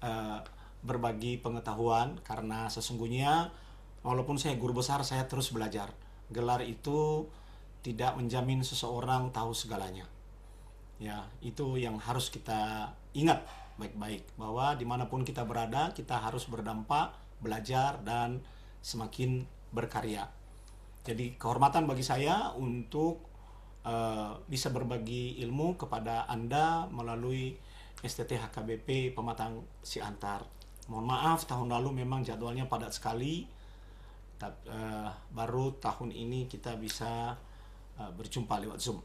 eh, berbagi pengetahuan, karena sesungguhnya walaupun saya guru besar, saya terus belajar. Gelar itu tidak menjamin seseorang tahu segalanya. Ya, itu yang harus kita ingat baik-baik, bahwa dimanapun kita berada, kita harus berdampak, belajar, dan semakin berkarya. Jadi kehormatan bagi saya untuk bisa berbagi ilmu kepada Anda melalui STT HKBP Pematang Siantar. Mohon maaf, tahun lalu memang jadwalnya padat sekali, baru tahun ini kita bisa berjumpa lewat Zoom.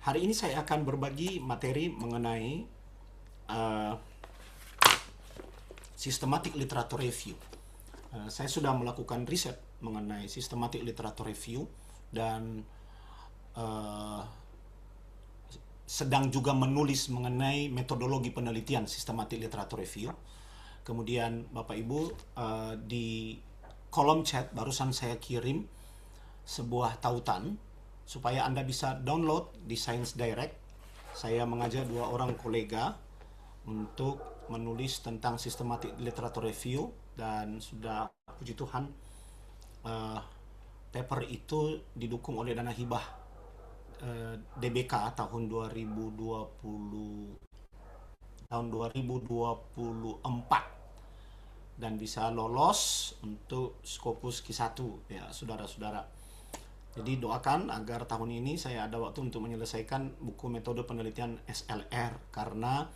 Hari ini saya akan berbagi materi mengenai uh, systematic literature review. Saya sudah melakukan riset mengenai systematic literature review dan uh, sedang juga menulis mengenai metodologi penelitian systematic literature review. Kemudian Bapak Ibu, di kolom chat barusan saya kirim sebuah tautan supaya Anda bisa download di Science Direct. Saya mengajak 2 orang kolega untuk menulis tentang systematic literature review, dan sudah, puji Tuhan, paper itu didukung oleh dana hibah DBK tahun 2024 dan bisa lolos untuk Scopus Q1 ya saudara-saudara. Jadi doakan agar tahun ini saya ada waktu untuk menyelesaikan buku metode penelitian SLR, karena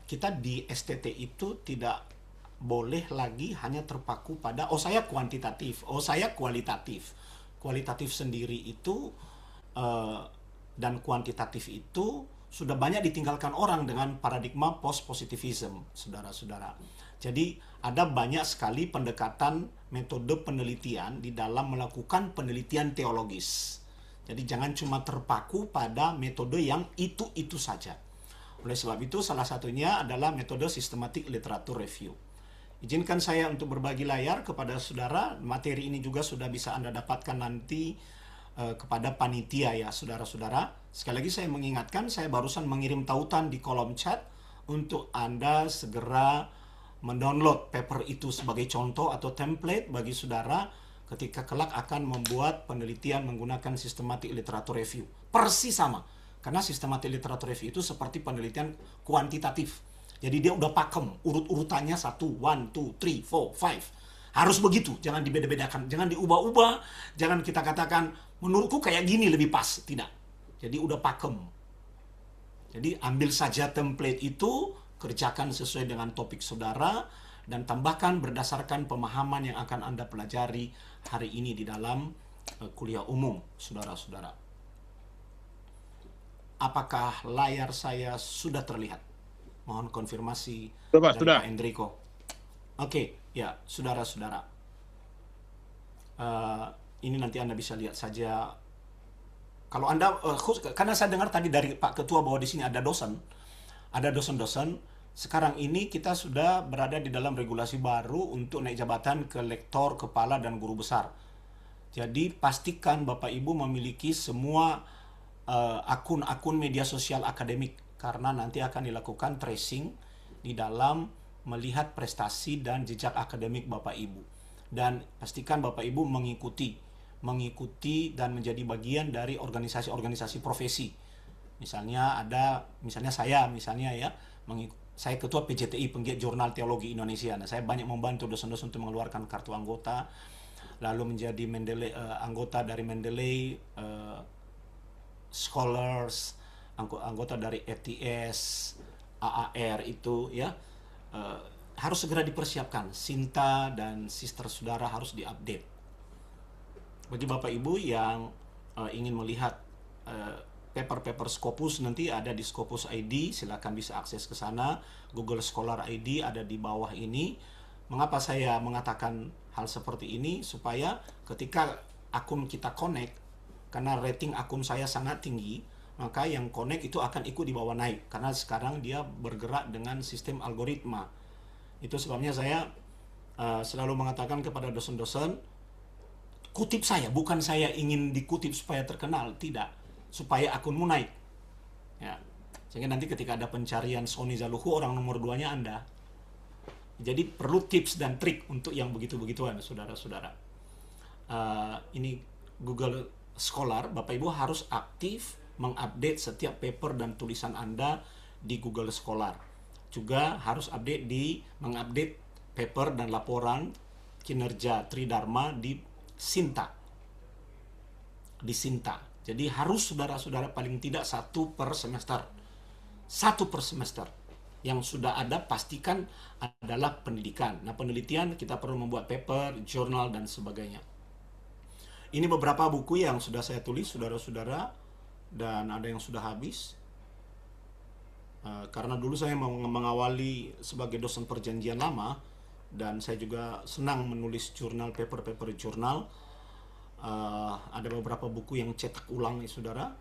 kita di STT itu tidak boleh lagi hanya terpaku pada saya kuantitatif, saya kualitatif. Kualitatif sendiri itu dan kuantitatif itu sudah banyak ditinggalkan orang dengan paradigma post-positivism, saudara-saudara. Jadi ada banyak sekali pendekatan metode penelitian di dalam melakukan penelitian teologis. Jadi jangan cuma terpaku pada metode yang itu-itu saja. Oleh sebab itu, salah satunya adalah metode systematic literature review. Izinkan saya untuk berbagi layar kepada saudara. Materi ini juga sudah bisa Anda dapatkan nanti kepada panitia ya saudara-saudara. Sekali lagi saya mengingatkan, saya barusan mengirim tautan di kolom chat untuk Anda segera mendownload paper itu sebagai contoh atau template bagi saudara ketika kelak akan membuat penelitian menggunakan systematic literature review. Persis sama, karena systematic literature review itu seperti penelitian kuantitatif. Jadi dia udah pakem, urut-urutannya 1, 1, 2, 3, 4, 5. Harus begitu, jangan dibeda-bedakan, jangan diubah-ubah, jangan kita katakan menurutku kayak gini lebih pas, tidak. Jadi udah pakem. Jadi ambil saja template itu, kerjakan sesuai dengan topik saudara, dan tambahkan berdasarkan pemahaman yang akan Anda pelajari hari ini di dalam kuliah umum, saudara-saudara. Apakah layar saya sudah terlihat? Mohon konfirmasi dari Sudah. Pak Enrico. Oke, ya, saudara-saudara. Ini nanti Anda bisa lihat saja. Kalau Anda, karena saya dengar tadi dari Pak Ketua bahwa di sini ada dosen-dosen. Sekarang ini kita sudah berada di dalam regulasi baru untuk naik jabatan ke lektor, kepala, dan guru besar. Jadi pastikan Bapak Ibu memiliki semua akun-akun media sosial akademik, karena nanti akan dilakukan tracing di dalam melihat prestasi dan jejak akademik Bapak Ibu. Dan pastikan Bapak Ibu mengikuti dan menjadi bagian dari organisasi-organisasi profesi. Misalnya saya ya, saya ketua PJTI, Penggiat Jurnal Teologi Indonesia. Nah, saya banyak membantu dosen-dosen untuk mengeluarkan kartu anggota, lalu menjadi anggota dari Mendeley Scholars, anggota dari ETS, AAR itu ya. Harus segera dipersiapkan. Sinta dan sister saudara harus diupdate. Bagi Bapak Ibu yang ingin melihat paper-paper Scopus, nanti ada di Scopus ID, silakan bisa akses ke sana. Google Scholar ID ada di bawah ini. Mengapa saya mengatakan hal seperti ini? Supaya ketika akun kita connect, karena rating akun saya sangat tinggi, maka yang connect itu akan ikut di bawah naik, karena sekarang dia bergerak dengan sistem algoritma. Itu sebabnya saya selalu mengatakan kepada dosen-dosen, kutip saya, bukan saya ingin dikutip supaya terkenal, tidak, supaya akunmu naik ya. Sehingga nanti ketika ada pencarian Sony Zaluhu, orang nomor 2-nya Anda. Jadi perlu tips dan trik untuk yang begitu-begituan, saudara-saudara. Ini Google Scholar, Bapak Ibu harus aktif mengupdate setiap paper dan tulisan Anda di Google Scholar. Juga harus mengupdate paper dan laporan kinerja Tridharma di Sinta. Jadi harus saudara-saudara paling tidak satu per semester. Yang sudah ada pastikan adalah pendidikan. Nah, penelitian kita perlu membuat paper, jurnal, dan sebagainya. Ini beberapa buku yang sudah saya tulis, saudara-saudara, dan ada yang sudah habis. Karena dulu saya mengawali sebagai dosen perjanjian lama, dan saya juga senang menulis jurnal, paper jurnal. Ada beberapa buku yang cetak ulang nih, saudara.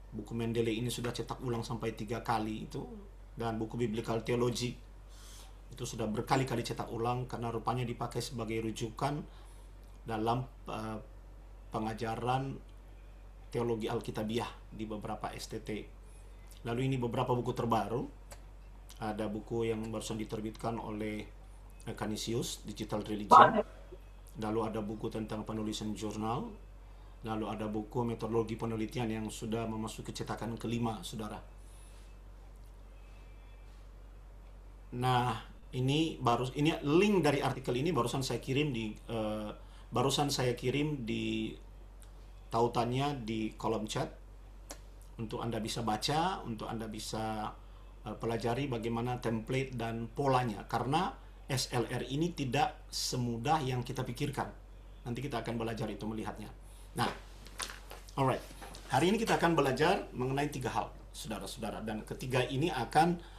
Buku Mendele ini sudah cetak ulang sampai 3 kali itu. Dan buku Biblical Theology itu sudah berkali-kali cetak ulang karena rupanya dipakai sebagai rujukan dalam pengajaran teologi Alkitabiah di beberapa STT. Lalu ini beberapa buku terbaru. Ada buku yang barusan diterbitkan oleh Canisius, Digital Religion. Lalu ada buku tentang penulisan jurnal. Lalu ada buku metodologi penelitian yang sudah memasuki cetakan kelima, saudara. Nah, ini link dari artikel ini barusan saya kirim di tautannya di kolom chat untuk Anda bisa baca, untuk Anda bisa pelajari bagaimana template dan polanya, karena SLR ini tidak semudah yang kita pikirkan. Nanti kita akan belajar itu melihatnya. Nah, alright. Hari ini kita akan belajar mengenai 3 hal, saudara-saudara, dan ketiga ini akan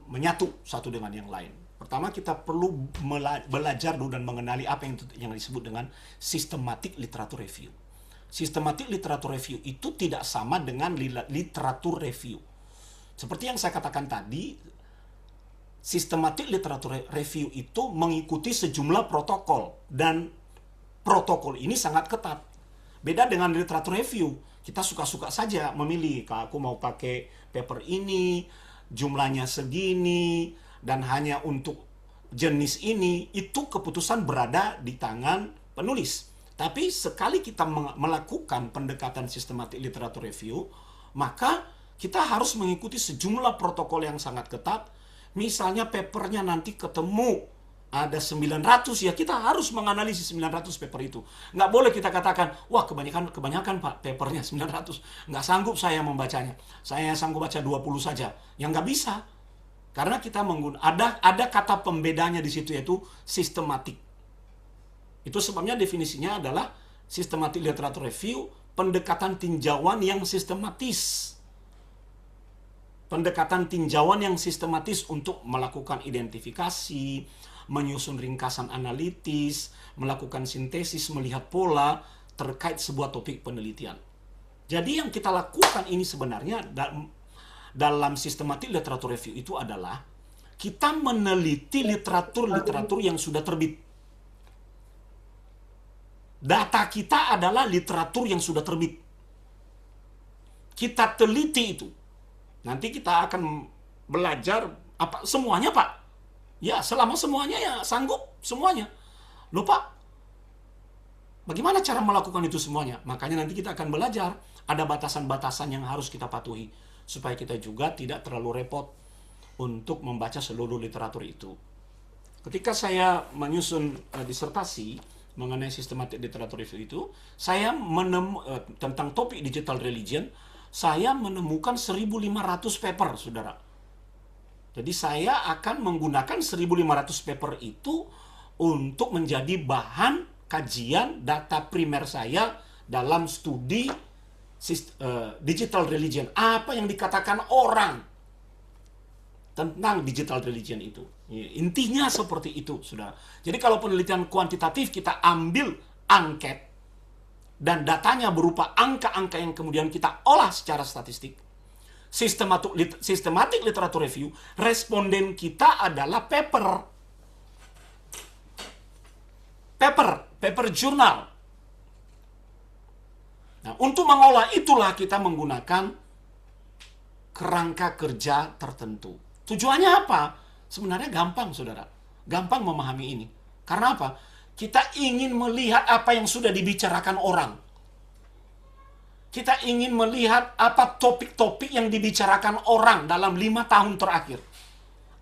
menyatu satu dengan yang lain. Pertama, kita perlu belajar dulu dan mengenali apa yang disebut dengan systematic literature review. Systematic literature review itu tidak sama dengan literatur review. Seperti yang saya katakan tadi, systematic literature review itu mengikuti sejumlah protokol, dan protokol ini sangat ketat. Beda dengan literatur review, kita suka-suka saja memilih, aku mau pakai paper ini, jumlahnya segini, dan hanya untuk jenis ini. Itu keputusan berada di tangan penulis. Tapi sekali kita melakukan pendekatan systematic literature review, maka kita harus mengikuti sejumlah protokol yang sangat ketat. Misalnya papernya nanti ketemu ada 900, ya kita harus menganalisis 900 paper itu. Nggak boleh kita katakan, wah kebanyakan Pak papernya 900. Nggak sanggup saya membacanya. Saya sanggup baca 20 saja. Yang nggak bisa. Karena kita ada kata pembedanya di situ, yaitu sistematik. Itu sebabnya definisinya adalah systematic literature review, pendekatan tinjauan yang sistematis. Pendekatan tinjauan yang sistematis untuk melakukan identifikasi, menyusun ringkasan analitis, melakukan sintesis, melihat pola terkait sebuah topik penelitian. Jadi yang kita lakukan ini sebenarnya dalam systematic literature review itu adalah kita meneliti literatur yang sudah terbit. Data kita adalah literatur yang sudah terbit. Kita teliti itu. Nanti kita akan belajar apa semuanya, Pak. Ya, selama semuanya ya sanggup semuanya. Loh Pak, bagaimana cara melakukan itu semuanya? Makanya nanti kita akan belajar ada batasan-batasan yang harus kita patuhi, supaya kita juga tidak terlalu repot untuk membaca seluruh literatur itu. Ketika saya menyusun disertasi mengenai systematic literature review itu, saya tentang topik digital religion, saya menemukan 1.500 paper, saudara. Jadi saya akan menggunakan 1.500 paper itu untuk menjadi bahan kajian data primer saya dalam studi digital religion. Apa yang dikatakan orang tentang digital religion itu. Intinya seperti itu, saudara. Jadi kalau penelitian kuantitatif, kita ambil angket dan datanya berupa angka-angka yang kemudian kita olah secara statistik. Systematic literature review, responden kita adalah paper jurnal. Nah, untuk mengolah itulah kita menggunakan kerangka kerja tertentu. Tujuannya apa? Sebenarnya gampang, saudara. gampang memahami ini. Karena apa? Kita ingin melihat apa yang sudah dibicarakan orang. Kita ingin melihat apa topik-topik yang dibicarakan orang dalam 5 tahun terakhir.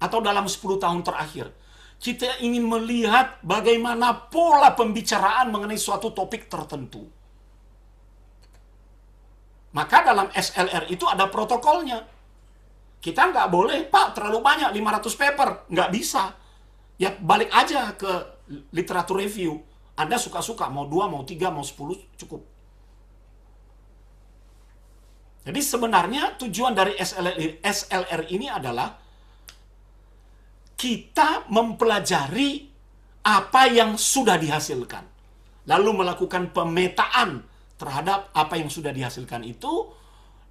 Atau dalam 10 tahun terakhir. Kita ingin melihat bagaimana pola pembicaraan mengenai suatu topik tertentu. Maka dalam SLR itu ada protokolnya. Kita nggak boleh, Pak, terlalu banyak, 500 paper. Nggak bisa. Ya balik aja ke literatur review. Anda suka-suka, mau 2, mau 3, mau 10, cukup. Jadi sebenarnya tujuan dari SLR ini adalah kita mempelajari apa yang sudah dihasilkan. Lalu melakukan pemetaan terhadap apa yang sudah dihasilkan itu.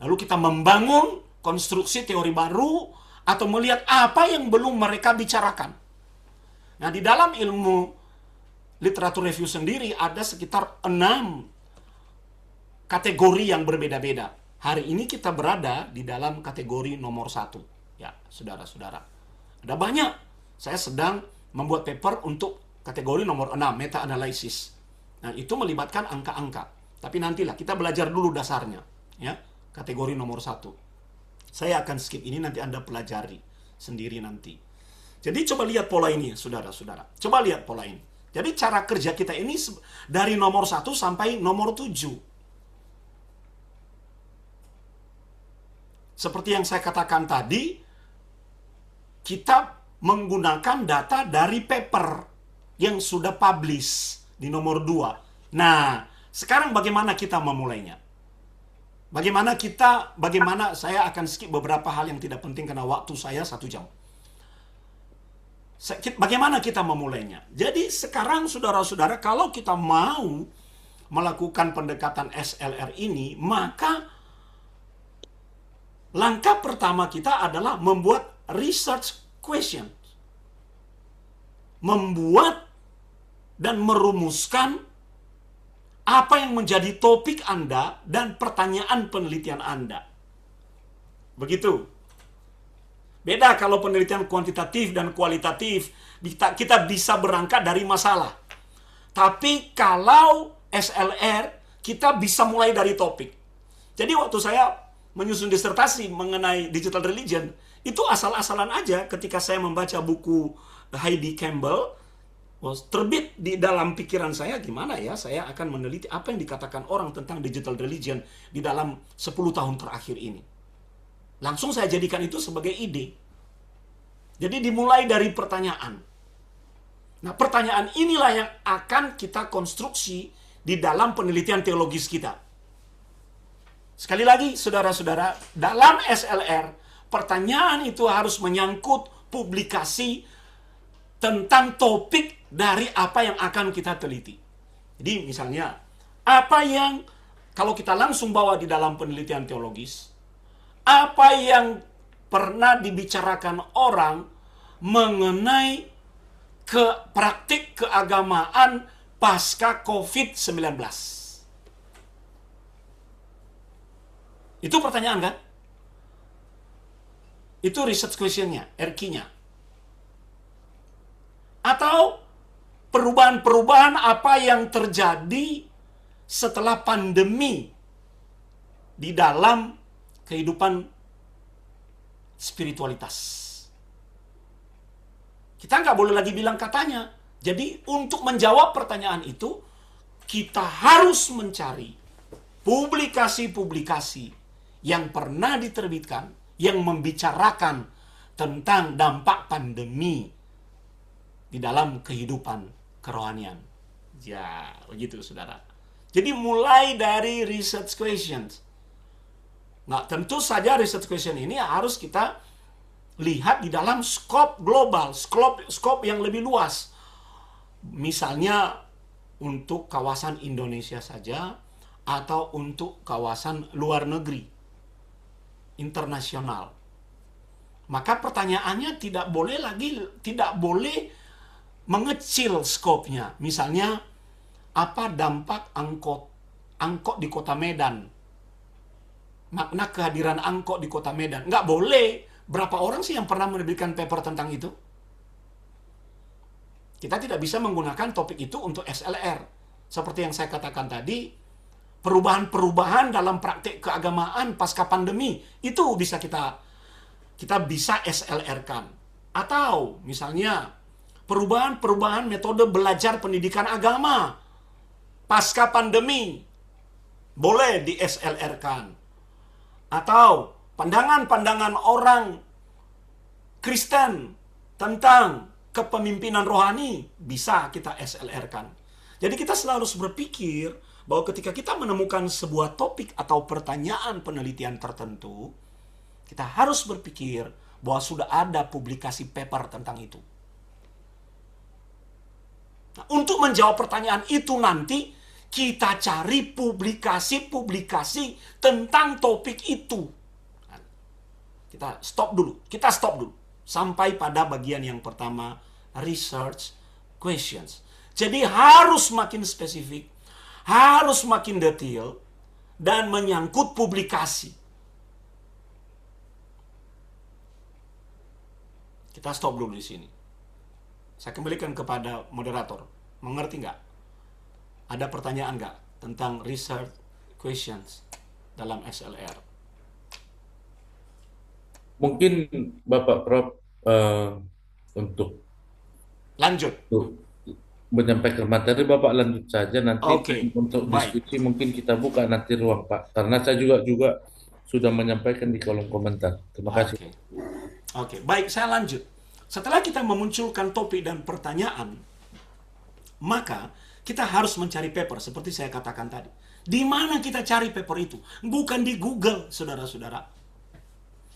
Lalu kita membangun konstruksi teori baru atau melihat apa yang belum mereka bicarakan. Nah, di dalam ilmu literatur review sendiri ada sekitar 6 kategori yang berbeda-beda. Hari ini kita berada di dalam kategori nomor 1. Ya, saudara-saudara. Ada banyak. Saya sedang membuat paper untuk kategori nomor 6, meta-analysis. Nah, itu melibatkan angka-angka. Tapi nantilah, kita belajar dulu dasarnya. Ya, kategori nomor 1. Saya akan skip ini, nanti Anda pelajari sendiri nanti. Jadi coba lihat pola ini, saudara-saudara. Coba lihat pola ini. Jadi cara kerja kita ini dari nomor 1 sampai nomor 7. Seperti yang saya katakan tadi, kita menggunakan data dari paper yang sudah publish di nomor 2. Nah, sekarang bagaimana kita memulainya? Bagaimana saya akan skip beberapa hal yang tidak penting karena waktu saya 1 jam. Bagaimana kita memulainya? Jadi sekarang saudara-saudara, kalau kita mau melakukan pendekatan SLR ini, maka langkah pertama kita adalah membuat research question. Membuat dan merumuskan apa yang menjadi topik Anda dan pertanyaan penelitian Anda. Begitu. Beda kalau penelitian kuantitatif dan kualitatif, kita bisa berangkat dari masalah. Tapi kalau SLR, kita bisa mulai dari topik. Jadi waktu saya menyusun disertasi mengenai digital religion, itu asal-asalan aja ketika saya membaca buku Heidi Campbell, terbit di dalam pikiran saya, gimana ya saya akan meneliti apa yang dikatakan orang tentang digital religion di dalam 10 tahun terakhir ini. Langsung saya jadikan itu sebagai ide. Jadi dimulai dari pertanyaan. Nah, pertanyaan inilah yang akan kita konstruksi di dalam penelitian teologis kita. Sekali lagi, saudara-saudara, dalam SLR, pertanyaan itu harus menyangkut publikasi tentang topik dari apa yang akan kita teliti. Jadi misalnya, apa yang kalau kita langsung bawa di dalam penelitian teologis, apa yang pernah dibicarakan orang mengenai praktik keagamaan pasca COVID-19. Itu pertanyaan kan? Itu research question-nya, RQ-nya. Atau perubahan-perubahan apa yang terjadi setelah pandemi di dalam kehidupan spiritualitas. Kita nggak boleh lagi bilang katanya. Jadi untuk menjawab pertanyaan itu, kita harus mencari publikasi-publikasi yang pernah diterbitkan, yang membicarakan tentang dampak pandemi di dalam kehidupan kerohanian. Ya, begitu saudara. Jadi mulai dari research questions. Nah, tentu saja research question ini harus kita lihat di dalam skop global, skop yang lebih luas. Misalnya untuk kawasan Indonesia saja atau untuk kawasan luar negeri, internasional. Maka pertanyaannya tidak boleh mengecil skopnya. Misalnya, apa dampak angkot di kota Medan? Makna kehadiran angkot di kota Medan. Nggak boleh. Berapa orang sih yang pernah menerbitkan paper tentang itu? Kita tidak bisa menggunakan topik itu untuk SLR. Seperti yang saya katakan tadi, perubahan-perubahan dalam praktik keagamaan pasca pandemi, itu bisa kita bisa SLR-kan. Atau misalnya perubahan-perubahan metode belajar pendidikan agama pasca pandemi, boleh di SLR-kan. Atau pandangan-pandangan orang Kristen tentang kepemimpinan rohani, bisa kita SLR-kan. Jadi kita selalu harus berpikir bahwa ketika kita menemukan sebuah topik atau pertanyaan penelitian tertentu, kita harus berpikir bahwa sudah ada publikasi paper tentang itu. Nah, untuk menjawab pertanyaan itu nanti, kita cari publikasi-publikasi tentang topik itu. Kita stop dulu. Sampai pada bagian yang pertama, research questions. Jadi harus makin spesifik, harus makin detail, dan menyangkut publikasi. Kita stop dulu di sini. Saya kembalikan kepada moderator. Mengerti nggak? Ada pertanyaan nggak tentang research questions dalam SLR? Mungkin Bapak Prof untuk Lanjut. menyampaikan materi Bapak lanjut saja, nanti Oke, untuk baik. diskusi mungkin kita buka nanti ruang Pak, karena saya juga sudah menyampaikan di kolom komentar. Terima kasih. Oke. Oke, baik, saya lanjut. Setelah kita memunculkan topik dan pertanyaan, maka kita harus mencari paper seperti saya katakan tadi. Di mana kita cari paper itu? Bukan di Google, saudara-saudara.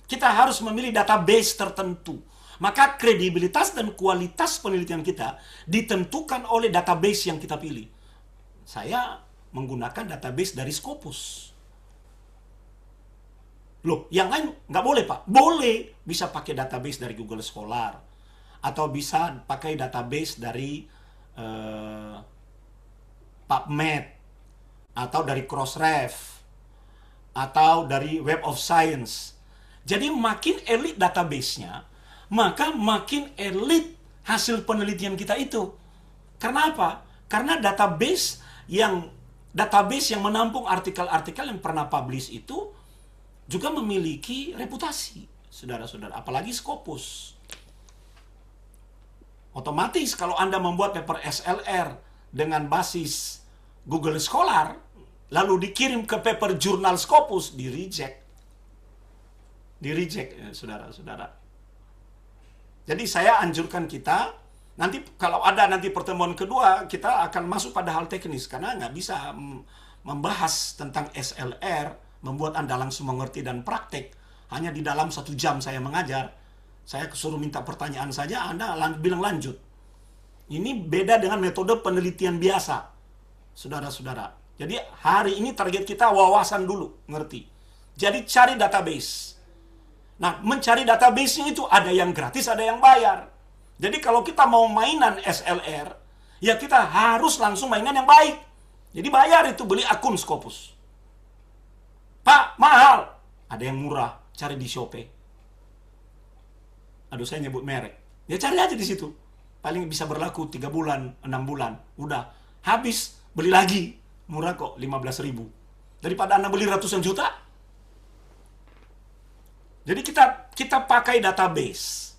Kita harus memilih database tertentu. Maka kredibilitas dan kualitas penelitian kita ditentukan oleh database yang kita pilih. Saya menggunakan database dari Scopus. Loh, yang lain nggak boleh, Pak? Boleh. Bisa pakai database dari Google Scholar. Atau bisa pakai database dari PubMed. Atau dari Crossref. Atau dari Web of Science. Jadi makin elit database-nya, maka makin elit hasil penelitian kita itu. Karena apa? Karena database yang menampung artikel-artikel yang pernah publish itu juga memiliki reputasi, saudara-saudara. Apalagi Scopus. Otomatis kalau Anda membuat paper SLR dengan basis Google Scholar, lalu dikirim ke paper jurnal Scopus, di-reject, saudara-saudara. Jadi saya anjurkan kita, nanti kalau ada nanti pertemuan kedua, kita akan masuk pada hal teknis, karena nggak bisa membahas tentang SLR, membuat Anda langsung mengerti dan praktek, hanya di dalam 1 jam saya mengajar. Saya suruh minta pertanyaan saja, Anda bilang lanjut. Ini beda dengan metode penelitian biasa, saudara-saudara. Jadi hari ini target kita wawasan dulu, ngerti. Jadi cari database. Nah, mencari database-nya itu ada yang gratis, ada yang bayar. Jadi kalau kita mau mainan SLR, ya kita harus langsung mainan yang baik. Jadi bayar itu, beli akun Scopus. Pak, mahal. Ada yang murah, cari di Shopee. Aduh, saya nyebut merek. Ya cari aja di situ. Paling bisa berlaku 3 bulan, 6 bulan. Udah, habis, beli lagi. Murah kok, 15.000. Daripada Anda beli ratusan juta. Jadi kita pakai database.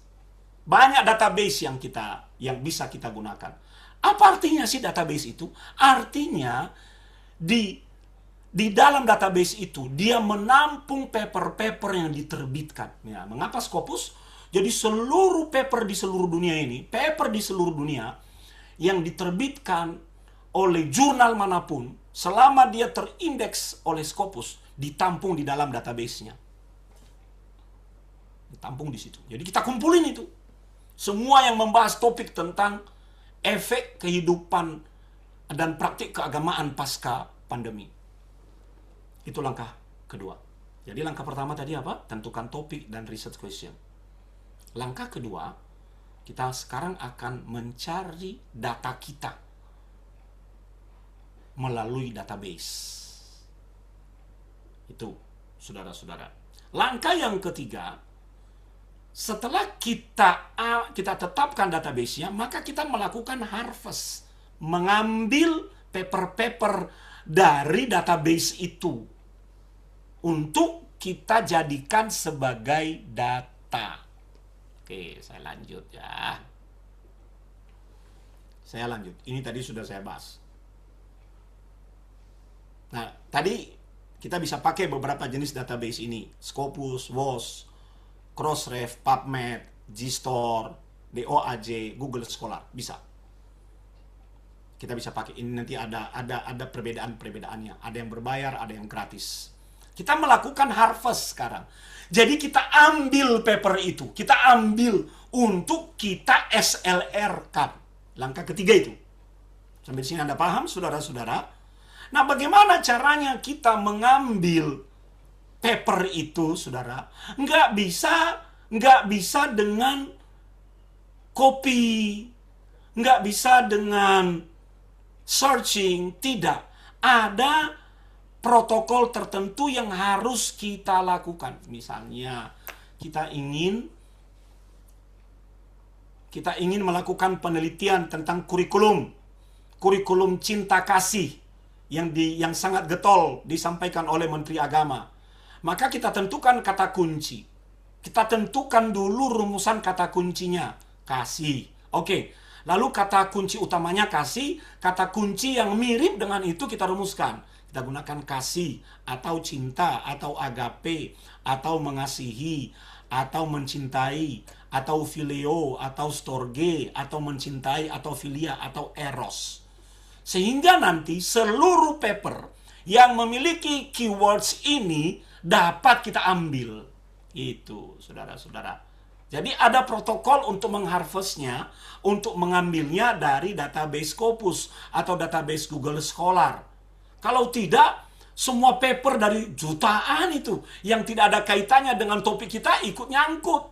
Banyak database yang bisa kita gunakan. Apa artinya sih database itu? Artinya di dalam database itu dia menampung paper-paper yang diterbitkan. Ya, mengapa Scopus? Jadi seluruh paper di seluruh dunia ini, paper di seluruh dunia yang diterbitkan oleh jurnal manapun, selama dia terindeks oleh Scopus, ditampung di dalam database-nya. Ditampung di situ. Jadi kita kumpulin itu. Semua yang membahas topik tentang efek kehidupan dan praktik keagamaan pasca pandemi. Itu langkah kedua. Jadi langkah pertama tadi apa? Tentukan topik dan research question. Langkah kedua, kita sekarang akan mencari data kita melalui database. Itu, saudara-saudara. Langkah yang ketiga, Setelah kita tetapkan database-nya, maka kita melakukan harvest, mengambil paper-paper dari database itu untuk kita jadikan sebagai data. Oke, saya lanjut ya. Saya lanjut. Ini tadi sudah saya bahas. Nah, tadi kita bisa pakai beberapa jenis database ini. Scopus, WOS, Crossref, PubMed, GStore, DOAJ, Google Scholar. Bisa. Kita bisa pakai. Ini nanti ada perbedaan-perbedaannya. Ada yang berbayar, ada yang gratis. Kita melakukan harvest sekarang. Jadi kita ambil paper itu. Kita ambil untuk kita SLR-kan. Langkah ketiga itu. Sampai di sini Anda paham, saudara-saudara? Nah, bagaimana caranya kita mengambil paper itu, saudara? Nggak bisa dengan copy, nggak bisa dengan searching, tidak. Ada protokol tertentu yang harus kita lakukan. Misalnya, kita ingin melakukan penelitian tentang kurikulum cinta kasih yang sangat getol disampaikan oleh Menteri Agama. Maka kita tentukan kata kunci. Kita tentukan dulu rumusan kata kuncinya, kasih. Oke. Lalu kata kunci utamanya kasih, kata kunci yang mirip dengan itu kita rumuskan. Kita gunakan kasih, atau cinta, atau agape, atau mengasihi, atau mencintai, atau phileo, atau storge, atau mencintai, atau philia, atau eros. Sehingga nanti seluruh paper yang memiliki keywords ini dapat kita ambil. Itu, saudara-saudara. Jadi ada protokol untuk mengharvestnya, untuk mengambilnya dari database Scopus atau database Google Scholar. Kalau tidak, semua paper dari jutaan itu yang tidak ada kaitannya dengan topik kita ikut nyangkut.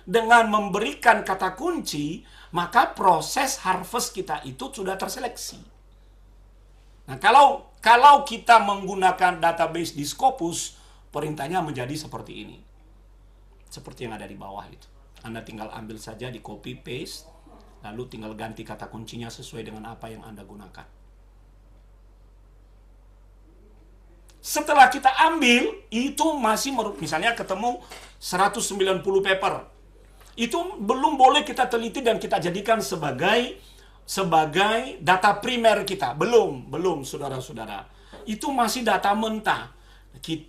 Dengan memberikan kata kunci, maka proses harvest kita itu sudah terseleksi. Nah, kalau kita menggunakan database di Scopus, perintahnya menjadi seperti ini. Seperti yang ada di bawah itu. Anda tinggal ambil saja, di copy paste, lalu tinggal ganti kata kuncinya sesuai dengan apa yang Anda gunakan. Setelah kita ambil, itu masih misalnya ketemu 190 paper. Itu belum boleh kita teliti dan kita jadikan sebagai data primer kita. Belum, saudara-saudara. Itu masih data mentah.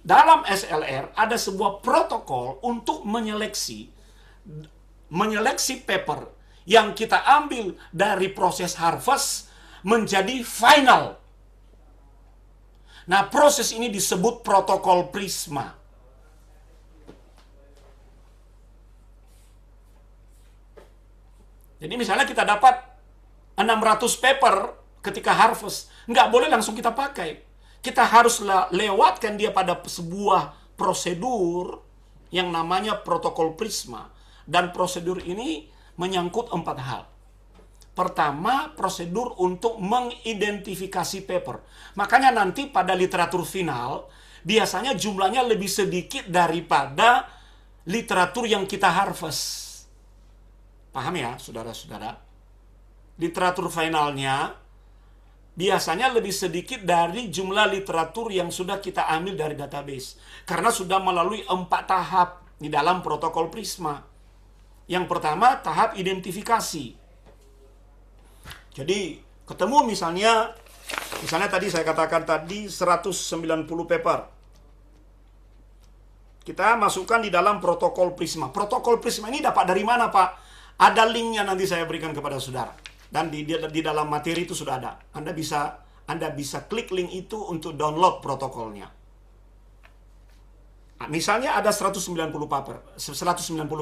Dalam SLR ada sebuah protokol untuk menyeleksi paper yang kita ambil dari proses harvest menjadi final. Nah, proses ini disebut protokol Prisma. Jadi misalnya kita dapat 600 paper ketika harvest, nggak boleh langsung kita pakai. Kita harus lewatkan dia pada sebuah prosedur yang namanya protokol Prisma. Dan prosedur ini menyangkut 4 hal. Pertama, prosedur untuk mengidentifikasi paper. Makanya nanti pada literatur final, biasanya jumlahnya lebih sedikit daripada literatur yang kita harvest. Paham ya, saudara-saudara? Literatur finalnya biasanya lebih sedikit dari jumlah literatur yang sudah kita ambil dari database. Karena sudah melalui 4 tahap di dalam protokol Prisma. Yang pertama, tahap identifikasi. Jadi, ketemu misalnya tadi saya katakan tadi 190 paper. Kita masukkan di dalam protokol Prisma. Protokol Prisma ini dapat dari mana, Pak? Ada linknya, nanti saya berikan kepada saudara. Dan di dalam materi itu sudah ada. Anda bisa klik link itu untuk download protokolnya. Nah, misalnya ada 190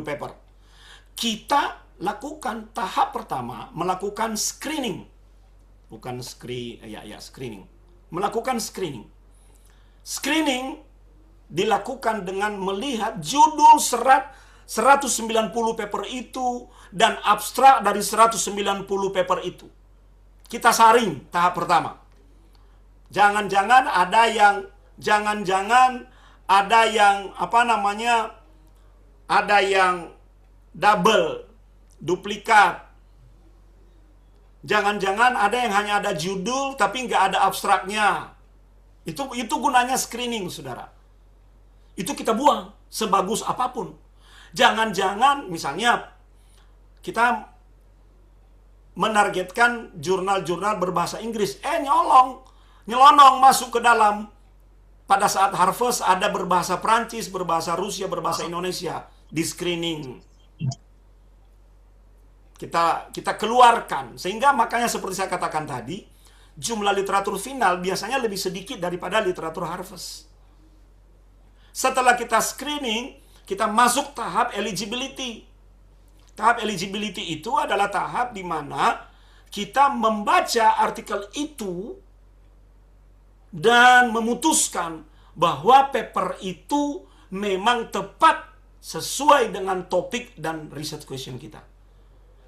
paper. Kita lakukan tahap pertama, melakukan screening. Screening. Melakukan screening. Screening dilakukan dengan melihat judul 190 paper itu dan abstrak dari 190 paper itu. Kita saring tahap pertama. Jangan-jangan ada yang double, duplikat. Jangan-jangan ada yang hanya ada judul tapi nggak ada abstraknya. Itu gunanya screening, saudara. Itu kita buang sebagus apapun. Jangan-jangan misalnya kita menargetkan jurnal-jurnal berbahasa Inggris, nyelonong masuk ke dalam. Pada saat Harvest ada berbahasa Prancis, berbahasa Rusia, berbahasa Indonesia, di screening. Kita keluarkan, sehingga makanya seperti saya katakan tadi, jumlah literatur final biasanya lebih sedikit daripada literatur Harvest. Setelah kita screening, kita masuk tahap eligibility. Tahap eligibility itu adalah tahap di mana kita membaca artikel itu dan memutuskan bahwa paper itu memang tepat sesuai dengan topik dan research question kita.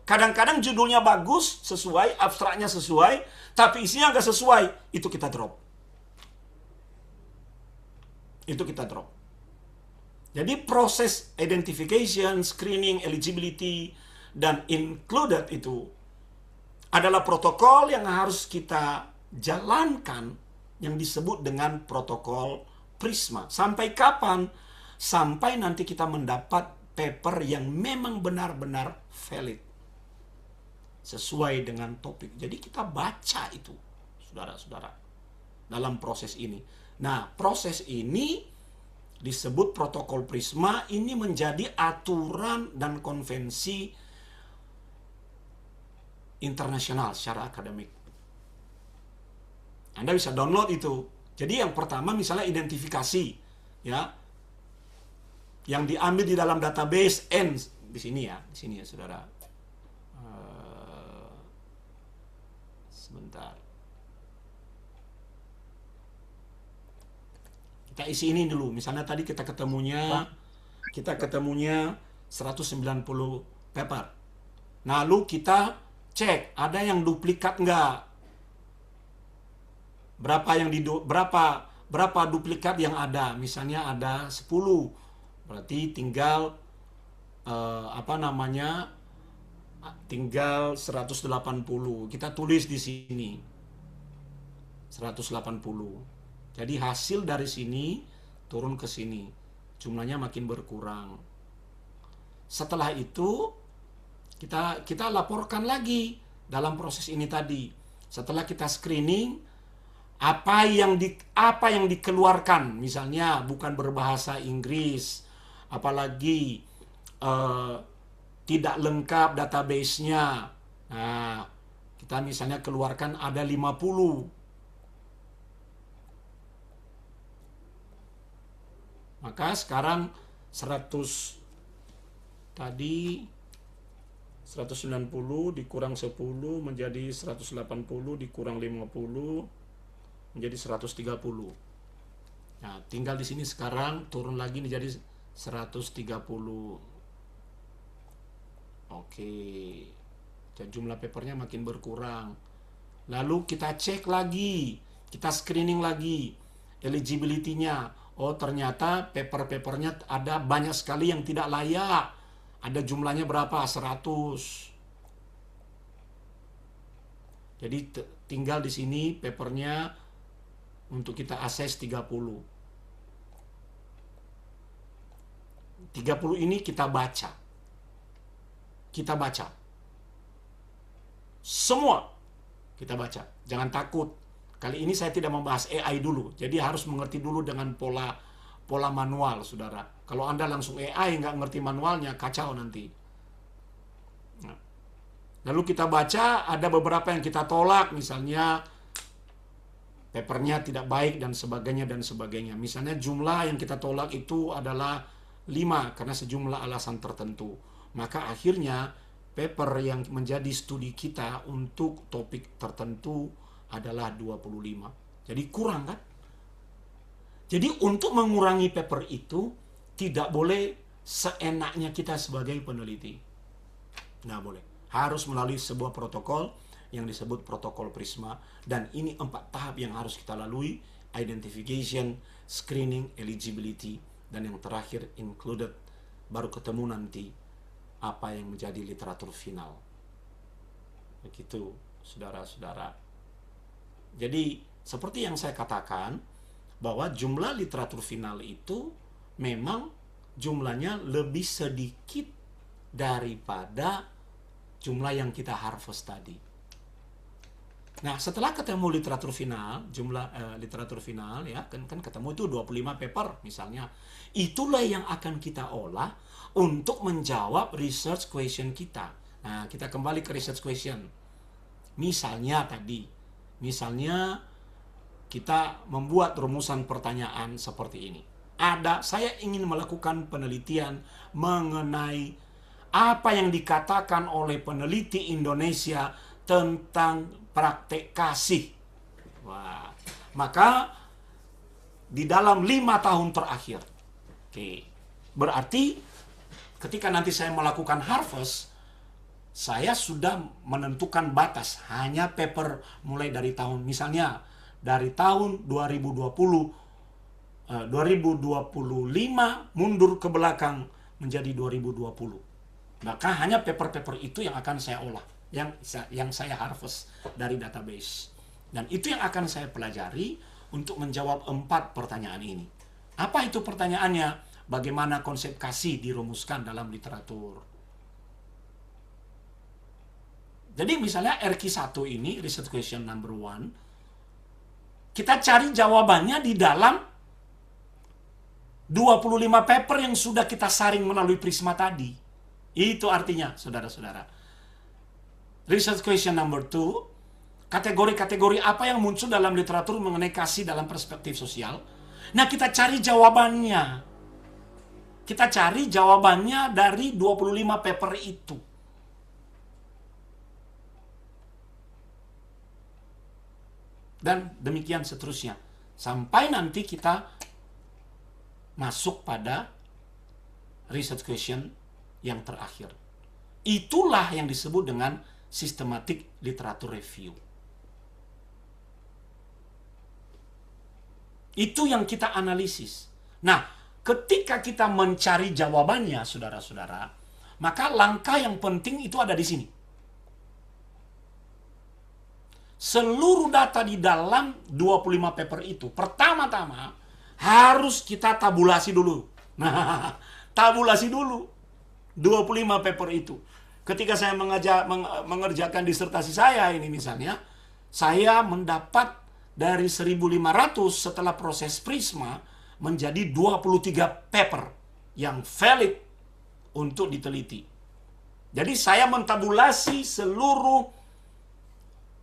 Kadang-kadang judulnya bagus, sesuai, abstraknya sesuai, tapi isinya nggak sesuai, itu kita drop. Jadi proses identification, screening, eligibility, dan included itu adalah protokol yang harus kita jalankan yang disebut dengan protokol Prisma. Sampai kapan? Sampai nanti kita mendapat paper yang memang benar-benar valid. Sesuai dengan topik. Jadi kita baca itu, saudara-saudara, dalam proses ini. Nah, proses ini disebut protokol Prisma. Ini menjadi aturan dan konvensi internasional secara akademik. Anda bisa download itu. Jadi yang pertama misalnya identifikasi, ya, yang diambil di dalam database N di sini ya, saudara. Sebentar. Kita isi ini dulu. Misalnya tadi kita ketemunya 190 paper. Lalu kita cek ada yang duplikat enggak? Berapa duplikat yang ada? Misalnya ada 10. Berarti tinggal tinggal 180. Kita tulis di sini 180. Jadi hasil dari sini turun ke sini, jumlahnya makin berkurang. Setelah itu kita laporkan lagi dalam proses ini tadi. Setelah kita screening, apa yang dikeluarkan, misalnya bukan berbahasa Inggris, apalagi tidak lengkap database-nya. Nah, kita misalnya keluarkan ada 50. Maka sekarang 190 dikurang 10 menjadi 180 dikurang 50 menjadi 130. Nah, tinggal di sini sekarang turun lagi menjadi 130. Oke. Dan jumlah papernya makin berkurang. Lalu kita cek lagi, kita screening lagi eligibility-nya. Oh, ternyata paper-papernya ada banyak sekali yang tidak layak. Ada jumlahnya berapa? 100. Jadi tinggal di sini papernya untuk kita akses 30. 30 ini kita baca. Semua kita baca. Jangan takut. Kali ini saya tidak membahas AI dulu. Jadi harus mengerti dulu dengan pola manual, saudara. Kalau Anda langsung AI nggak ngerti manualnya, kacau nanti. Nah, lalu kita baca, ada beberapa yang kita tolak, misalnya papernya tidak baik dan sebagainya. Misalnya jumlah yang kita tolak itu adalah 5 karena sejumlah alasan tertentu. Maka akhirnya paper yang menjadi studi kita untuk topik tertentu adalah 25. Jadi kurang kan? Jadi untuk mengurangi paper itu tidak boleh seenaknya kita sebagai peneliti. Nggak boleh. Harus melalui sebuah protokol yang disebut protokol Prisma. Dan ini 4 tahap yang harus kita lalui. Identification, screening, eligibility, dan yang terakhir included. Baru ketemu nanti apa yang menjadi literatur final. Begitu, saudara-saudara. Jadi, seperti yang saya katakan, bahwa jumlah literatur final itu memang jumlahnya lebih sedikit daripada jumlah yang kita harvest tadi. Nah, setelah ketemu literatur final, jumlah literatur final ya, kan ketemu itu 25 paper misalnya. Itulah yang akan kita olah untuk menjawab research question kita. Nah, kita kembali ke research question. Misalnya kita membuat rumusan pertanyaan seperti ini. Saya ingin melakukan penelitian mengenai apa yang dikatakan oleh peneliti Indonesia tentang praktek kasih. Wah, maka di dalam 5 tahun terakhir. Oke. Berarti ketika nanti saya melakukan harvest, saya sudah menentukan batas hanya paper mulai dari tahun, misalnya dari tahun 2025 mundur ke belakang menjadi 2020. Maka hanya paper-paper itu yang akan saya olah, yang saya harvest dari database. Dan itu yang akan saya pelajari untuk menjawab 4 pertanyaan ini. Apa itu pertanyaannya? Bagaimana konsep kasih dirumuskan dalam literatur? Jadi misalnya RQ1 ini, research question number 1, kita cari jawabannya di dalam 25 paper yang sudah kita saring melalui Prisma tadi. Itu artinya, saudara-saudara. Research question number 2, kategori-kategori apa yang muncul dalam literatur mengenai kasih dalam perspektif sosial. Nah, kita cari jawabannya. Kita cari jawabannya dari 25 paper itu. Dan demikian seterusnya. Sampai nanti kita masuk pada research question yang terakhir. Itulah yang disebut dengan systematic literature review. Itu yang kita analisis. Nah, ketika kita mencari jawabannya, saudara-saudara, maka langkah yang penting itu ada di sini. Seluruh data di dalam 25 paper itu, pertama-tama harus kita tabulasi dulu. Nah, tabulasi dulu 25 paper itu. Ketika saya mengerjakan disertasi saya ini misalnya, saya mendapat dari 1.500 setelah proses Prisma menjadi 23 paper yang valid untuk diteliti. Jadi saya mentabulasi seluruh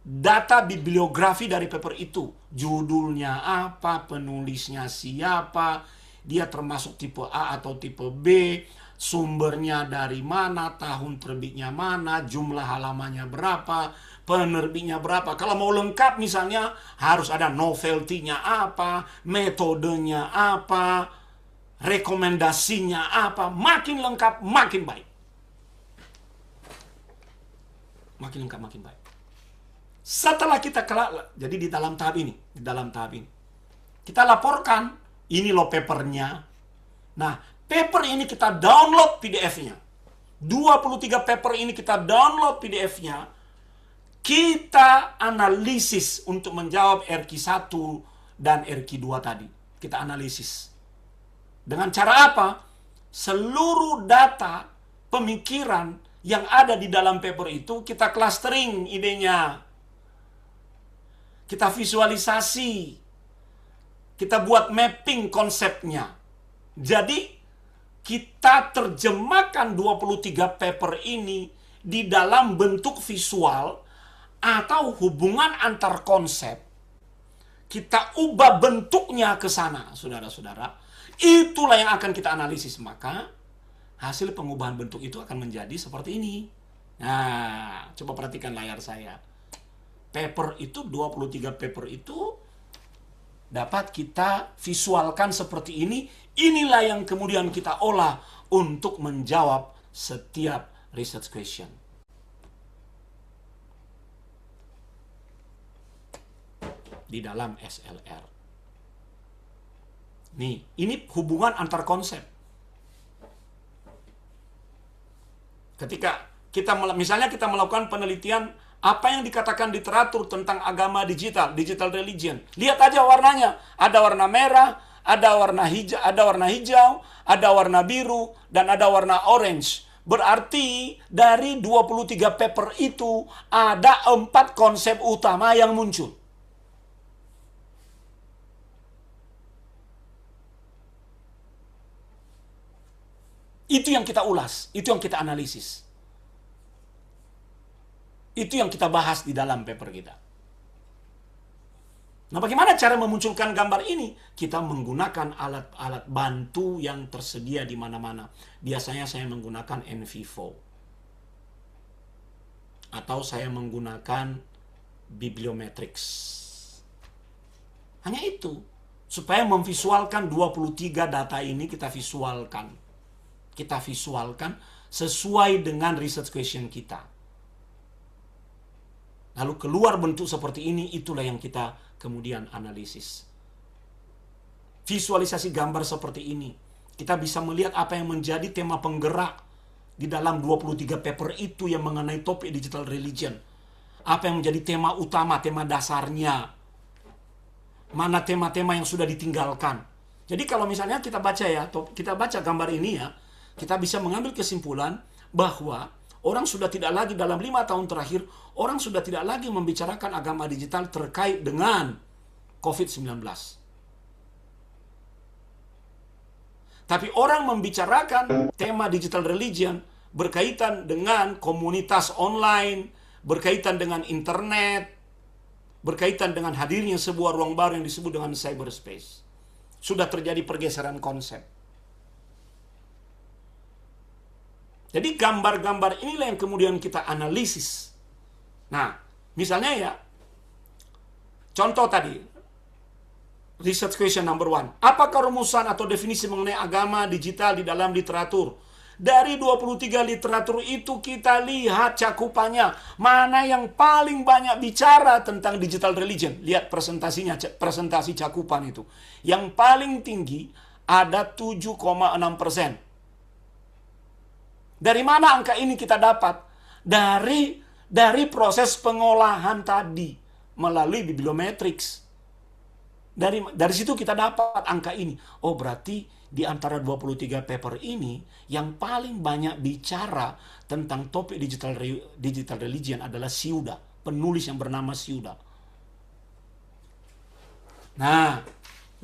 data bibliografi dari paper itu. Judulnya apa, penulisnya siapa, dia termasuk tipe A atau tipe B, sumbernya dari mana, tahun terbitnya mana, jumlah halamannya berapa, penerbitnya berapa. Kalau mau lengkap misalnya harus ada novelty-nya apa, metodenya apa, rekomendasinya apa. Makin lengkap, makin baik. Makin lengkap, makin baik. Setelah kita jadi di dalam tahap ini, kita laporkan, ini loh papernya. Nah, paper ini kita download PDF-nya. 23 paper ini kita download PDF-nya. Kita analisis untuk menjawab RQ1 dan RQ2 tadi. Kita analisis. Dengan cara apa? Seluruh data pemikiran yang ada di dalam paper itu kita clustering idenya. Kita visualisasi. Kita buat mapping konsepnya. Jadi, kita terjemahkan 23 paper ini di dalam bentuk visual atau hubungan antar konsep. Kita ubah bentuknya ke sana, saudara-saudara. Itulah yang akan kita analisis. Maka, hasil pengubahan bentuk itu akan menjadi seperti ini. Nah, coba perhatikan layar saya. Paper itu, 23 paper itu dapat kita visualkan seperti ini. Inilah yang kemudian kita olah untuk menjawab setiap research question. Di dalam SLR. Nih, ini hubungan antar konsep. Ketika misalnya kita melakukan penelitian apa yang dikatakan literatur tentang agama digital, digital religion. Lihat aja warnanya. Ada warna merah, ada warna hijau, ada warna biru, dan ada warna orange. Berarti dari 23 paper itu ada 4 konsep utama yang muncul. Itu yang kita ulas, itu yang kita analisis. Itu yang kita bahas di dalam paper kita. Nah, bagaimana cara memunculkan gambar ini? Kita menggunakan alat-alat bantu yang tersedia di mana-mana. Biasanya saya menggunakan NVivo. Atau saya menggunakan Bibliometrics. Hanya itu. Supaya memvisualkan 23 data ini kita visualkan. Kita visualkan sesuai dengan research question kita. Lalu keluar bentuk seperti ini, itulah yang kita kemudian analisis. Visualisasi gambar seperti ini. Kita bisa melihat apa yang menjadi tema penggerak di dalam 23 paper itu yang mengenai topik digital religion. Apa yang menjadi tema utama, tema dasarnya. Mana tema-tema yang sudah ditinggalkan. Jadi kalau misalnya kita baca kita baca gambar ini ya, kita bisa mengambil kesimpulan bahwa orang sudah tidak lagi dalam 5 tahun terakhir, orang sudah tidak lagi membicarakan agama digital terkait dengan COVID-19. Tapi orang membicarakan tema digital religion berkaitan dengan komunitas online, berkaitan dengan internet, berkaitan dengan hadirnya sebuah ruang baru yang disebut dengan cyberspace. Sudah terjadi pergeseran konsep. Jadi gambar-gambar inilah yang kemudian kita analisis. Nah, misalnya ya, contoh tadi, research question number 1. Apakah rumusan atau definisi mengenai agama digital di dalam literatur? Dari 23 literatur itu kita lihat cakupannya. Mana yang paling banyak bicara tentang digital religion. Lihat presentasinya, presentasi cakupan itu. Yang paling tinggi ada 7,6%. Dari mana angka ini kita dapat? Dari proses pengolahan tadi melalui bibliometrics. Dari situ kita dapat angka ini. Oh, berarti di antara 23 paper ini yang paling banyak bicara tentang topik digital religion adalah Siuda, penulis yang bernama Siuda. Nah,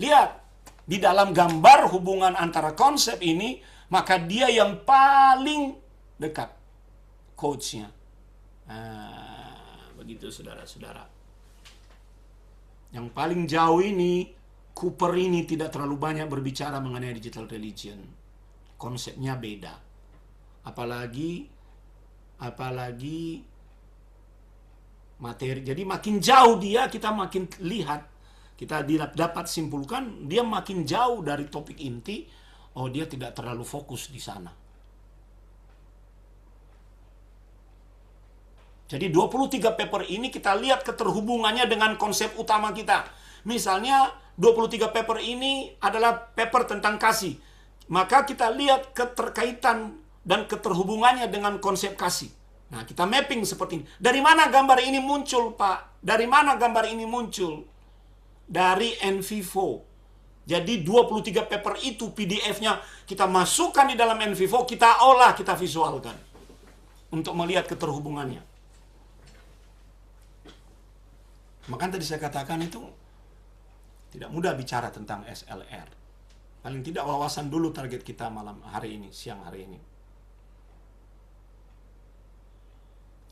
lihat di dalam gambar hubungan antara konsep ini, maka dia yang paling dekat coachnya. Begitu saudara-saudara. Yang paling jauh ini, Cooper ini tidak terlalu banyak berbicara mengenai digital religion. Konsepnya beda. Apalagi materi. Jadi makin jauh dia, kita makin lihat. Kita dapat simpulkan, dia makin jauh dari topik inti. Oh, dia tidak terlalu fokus di sana. Jadi 23 paper ini kita lihat keterhubungannya dengan konsep utama kita. Misalnya 23 paper ini adalah paper tentang kasih. Maka kita lihat keterkaitan dan keterhubungannya dengan konsep kasih. Nah, kita mapping seperti ini. Dari mana gambar ini muncul, Pak? Dari mana gambar ini muncul? Dari NVivo. Jadi 23 paper itu PDF-nya kita masukkan di dalam NVivo, kita olah, kita visualkan. Untuk melihat keterhubungannya. Makanya tadi saya katakan itu tidak mudah bicara tentang SLR. Paling tidak wawasan dulu target kita malam hari ini, siang hari ini.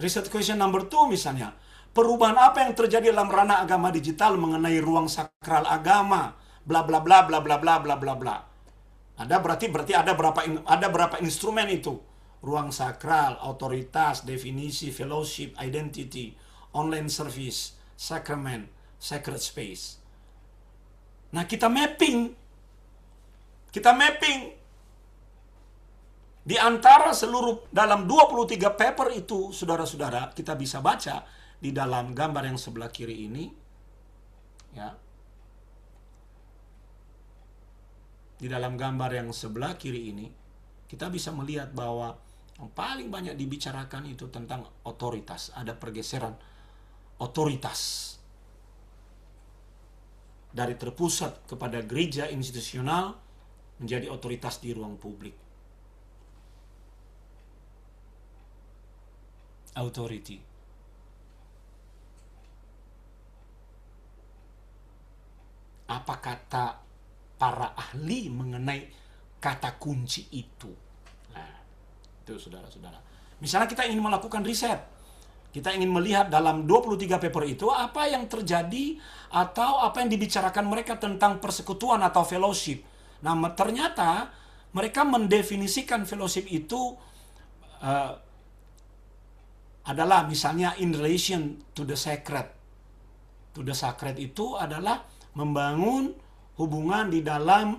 Research question number 2 misalnya. Perubahan apa yang terjadi dalam ranah agama digital mengenai ruang sakral agama? Bla bla bla bla bla bla bla bla bla. Ada berarti ada berapa instrumen itu? Ruang sakral, otoritas, definisi, fellowship, identity, online service, sacrament, sacred space. Nah, kita mapping di antara seluruh dalam 23 paper itu, saudara-saudara, kita bisa baca di dalam gambar yang sebelah kiri ini, ya. Di dalam gambar yang sebelah kiri ini, kita bisa melihat bahwa Yang paling banyak dibicarakan itu tentang otoritas. Ada pergeseran otoritas dari terpusat kepada gereja institusional menjadi otoritas di ruang publik. Authority. Apa kata para ahli mengenai kata kunci itu? Nah, itu saudara-saudara. Misalnya kita ingin melakukan riset, kita ingin melihat dalam 23 paper itu apa yang terjadi atau apa yang dibicarakan mereka tentang persekutuan atau fellowship. Nah, ternyata mereka mendefinisikan fellowship itu adalah misalnya in relation to the sacred. To the sacred itu adalah membangun hubungan di dalam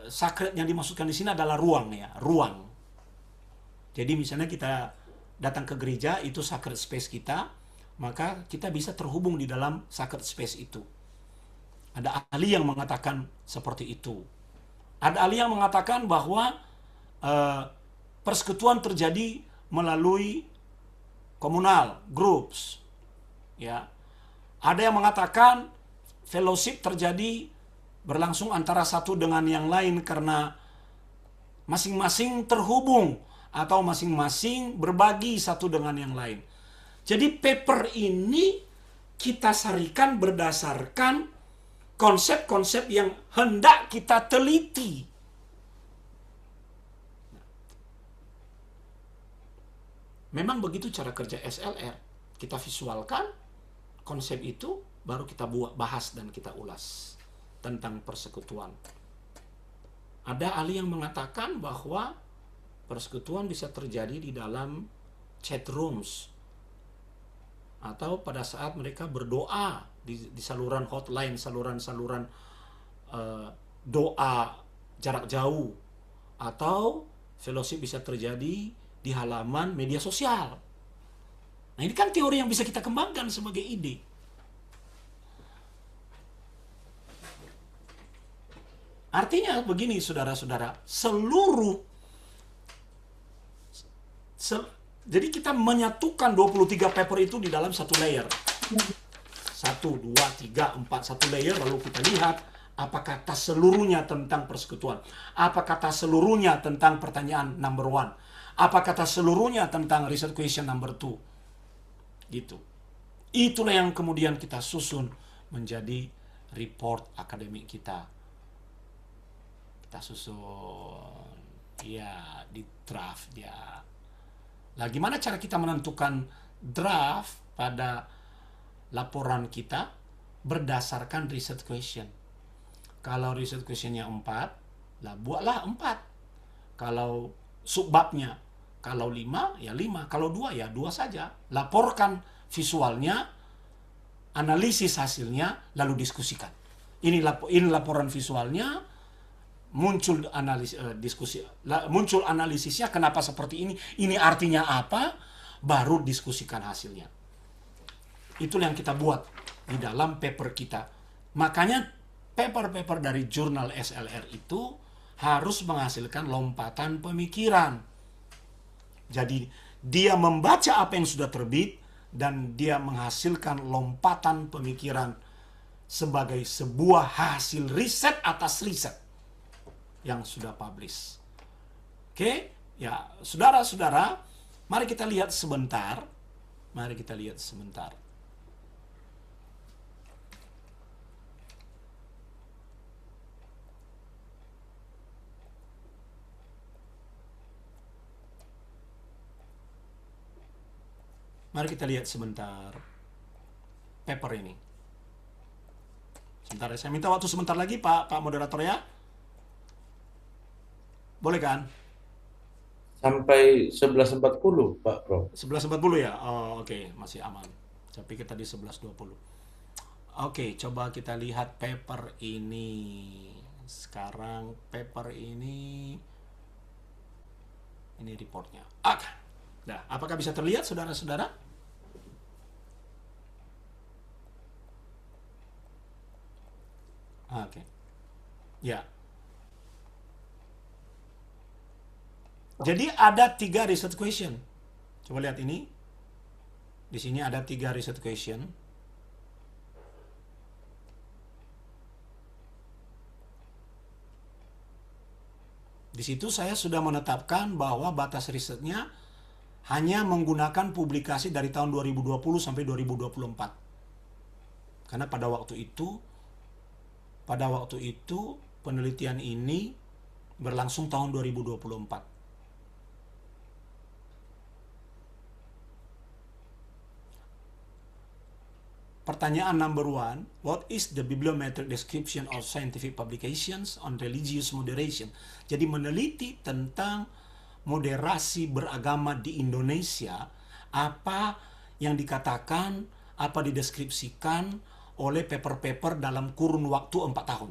sacred yang dimaksudkan di sini adalah ruang ya, ruang. Jadi misalnya kita datang ke gereja, itu sacred space kita, maka kita bisa terhubung di dalam sacred space itu. Ada ahli yang mengatakan seperti itu. Ada ahli yang mengatakan bahwa persekutuan terjadi melalui komunal, groups. Ya. Ada yang mengatakan fellowship terjadi berlangsung antara satu dengan yang lain karena masing-masing terhubung atau masing-masing berbagi satu dengan yang lain. Jadi paper ini kita sarikan berdasarkan konsep-konsep yang hendak kita teliti. Memang begitu cara kerja SLR. Kita visualkan konsep itu, baru kita bahas dan kita ulas tentang persekutuan. Ada ahli yang mengatakan bahwa persekutuan bisa terjadi di dalam chat rooms atau pada saat mereka berdoa di saluran hotline, saluran-saluran doa jarak jauh, atau fellowship bisa terjadi di halaman media sosial. Nah, ini kan teori yang bisa kita kembangkan sebagai ide. Artinya begini saudara-saudara, jadi kita menyatukan 23 paper itu di dalam satu layer. 1, 2, 3, 4, satu layer, lalu kita lihat apa kata seluruhnya tentang persekutuan. Apa kata seluruhnya tentang pertanyaan number 1. Apa kata seluruhnya tentang research question number 2. Gitu. Itulah yang kemudian kita susun menjadi report akademik kita. Kita susun ya di draft ya. Nah, gimana cara kita menentukan draft pada laporan kita? Berdasarkan research question. Kalau research questionnya 4, lah buatlah 4. Kalau subbabnya, kalau 5 ya 5, kalau 2 ya 2 saja. Laporkan visualnya, analisis hasilnya, lalu diskusikan. Ini laporan visualnya, muncul muncul analisisnya, kenapa seperti ini artinya apa, baru diskusikan hasilnya. Itulah yang kita buat di dalam paper kita. Makanya paper-paper dari jurnal SLR itu harus menghasilkan lompatan pemikiran. Jadi dia membaca apa yang sudah terbit dan dia menghasilkan lompatan pemikiran sebagai sebuah hasil riset atas riset yang sudah publish. Oke, ya saudara-saudara, mari kita lihat sebentar. Mari kita lihat sebentar. Mari kita lihat sebentar paper ini. Sebentar, saya minta waktu sebentar lagi Pak moderator ya. Boleh kan? Sampai 11.40 Pak Prof. 11.40 ya? Oh, oke, masih aman. Saya pikir tadi 11.20. Oke, coba kita lihat paper ini. Sekarang paper ini reportnya. Nah, apakah bisa terlihat saudara-saudara? Oke. Ya. Jadi ada 3 research question. Coba lihat ini. Di sini ada 3 research question. Di situ saya sudah menetapkan bahwa batas risetnya hanya menggunakan publikasi dari tahun 2020 sampai 2024. Karena pada waktu itu penelitian ini berlangsung tahun 2024. Pertanyaan number 1, what is the bibliometric description of scientific publications on religious moderation? Jadi meneliti tentang moderasi beragama di Indonesia, apa yang dikatakan, apa dideskripsikan oleh paper-paper dalam kurun waktu 4 tahun.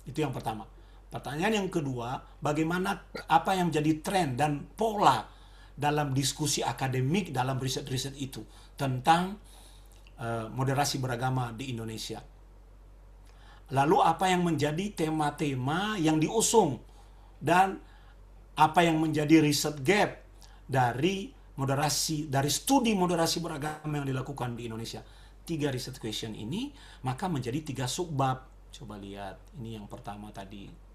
Itu yang pertama. Pertanyaan yang kedua, bagaimana apa yang menjadi tren dan pola dalam diskusi akademik dalam riset-riset itu tentang moderasi beragama di Indonesia. Lalu apa yang menjadi tema-tema yang diusung dan apa yang menjadi riset gap dari studi moderasi beragama yang dilakukan di Indonesia. 3 riset question ini maka menjadi 3 subbab. Coba lihat, ini yang pertama tadi.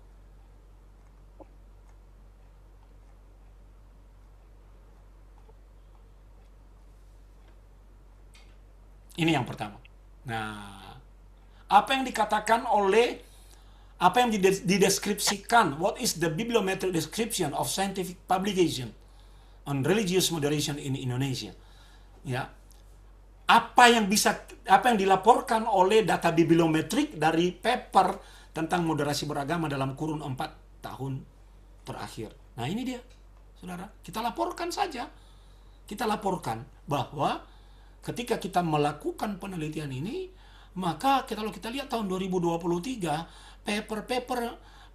Ini yang pertama. Nah, apa yang dikatakan oleh, apa yang dideskripsikan, what is the bibliometric description of scientific publication on religious moderation in Indonesia? Ya, apa yang dilaporkan oleh data bibliometrik dari paper tentang moderasi beragama dalam kurun 4 tahun terakhir. Nah, ini dia, saudara. Kita laporkan saja. Kita laporkan bahwa ketika kita melakukan penelitian ini, maka kalau kita lihat tahun 2023, paper-paper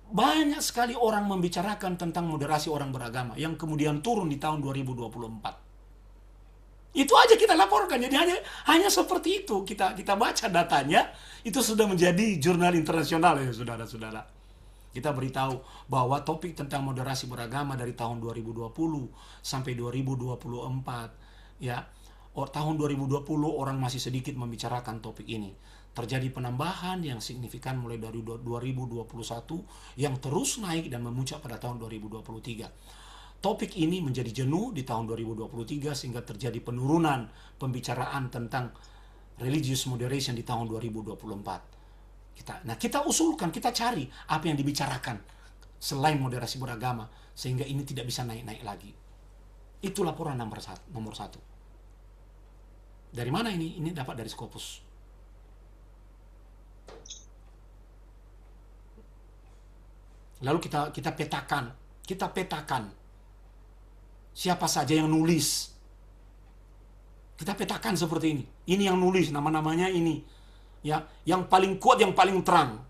banyak sekali orang membicarakan tentang moderasi orang beragama yang kemudian turun di tahun 2024. Itu aja kita laporkan. Jadi hanya seperti itu kita baca datanya, itu sudah menjadi jurnal internasional ya saudara-saudara. Kita beritahu bahwa topik tentang moderasi beragama dari tahun 2020 sampai 2024 ya. Tahun 2020 orang masih sedikit membicarakan topik ini. Terjadi penambahan yang signifikan mulai dari 2021 yang terus naik dan memuncak pada tahun 2023. Topik ini menjadi jenuh di tahun 2023 sehingga terjadi penurunan pembicaraan tentang religious moderation di tahun 2024. Kita usulkan, kita cari apa yang dibicarakan selain moderasi beragama sehingga ini tidak bisa naik-naik lagi. Itu laporan nomor satu. Dari mana ini? Ini dapat dari Scopus. Lalu kita petakan siapa saja yang nulis. Kita petakan seperti ini. Ini yang nulis, nama-namanya ini. Ya, yang paling kuat, yang paling terang.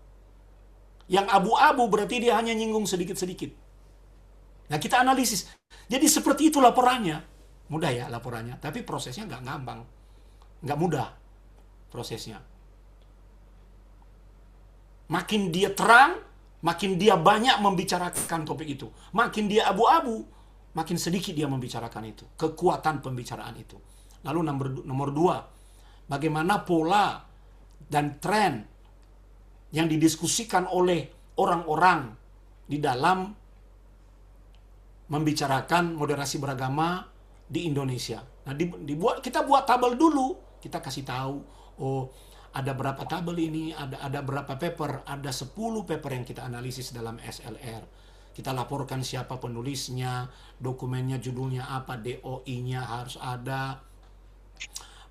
Yang abu-abu berarti dia hanya nyinggung sedikit-sedikit. Nah, kita analisis. Jadi seperti itu laporannya. Mudah ya laporannya, tapi prosesnya nggak gampang. Nggak mudah prosesnya. Makin dia terang, makin dia banyak membicarakan topik itu. Makin dia abu-abu, makin sedikit dia membicarakan itu. Kekuatan pembicaraan itu. Lalu nomor 2, bagaimana pola dan tren yang didiskusikan oleh orang-orang di dalam membicarakan moderasi beragama di Indonesia. Nah, kita buat tabel dulu. Kita kasih tahu, oh ada berapa tabel ini, ada berapa paper, ada 10 paper yang kita analisis dalam SLR. Kita laporkan siapa penulisnya, dokumennya, judulnya apa, DOI-nya harus ada,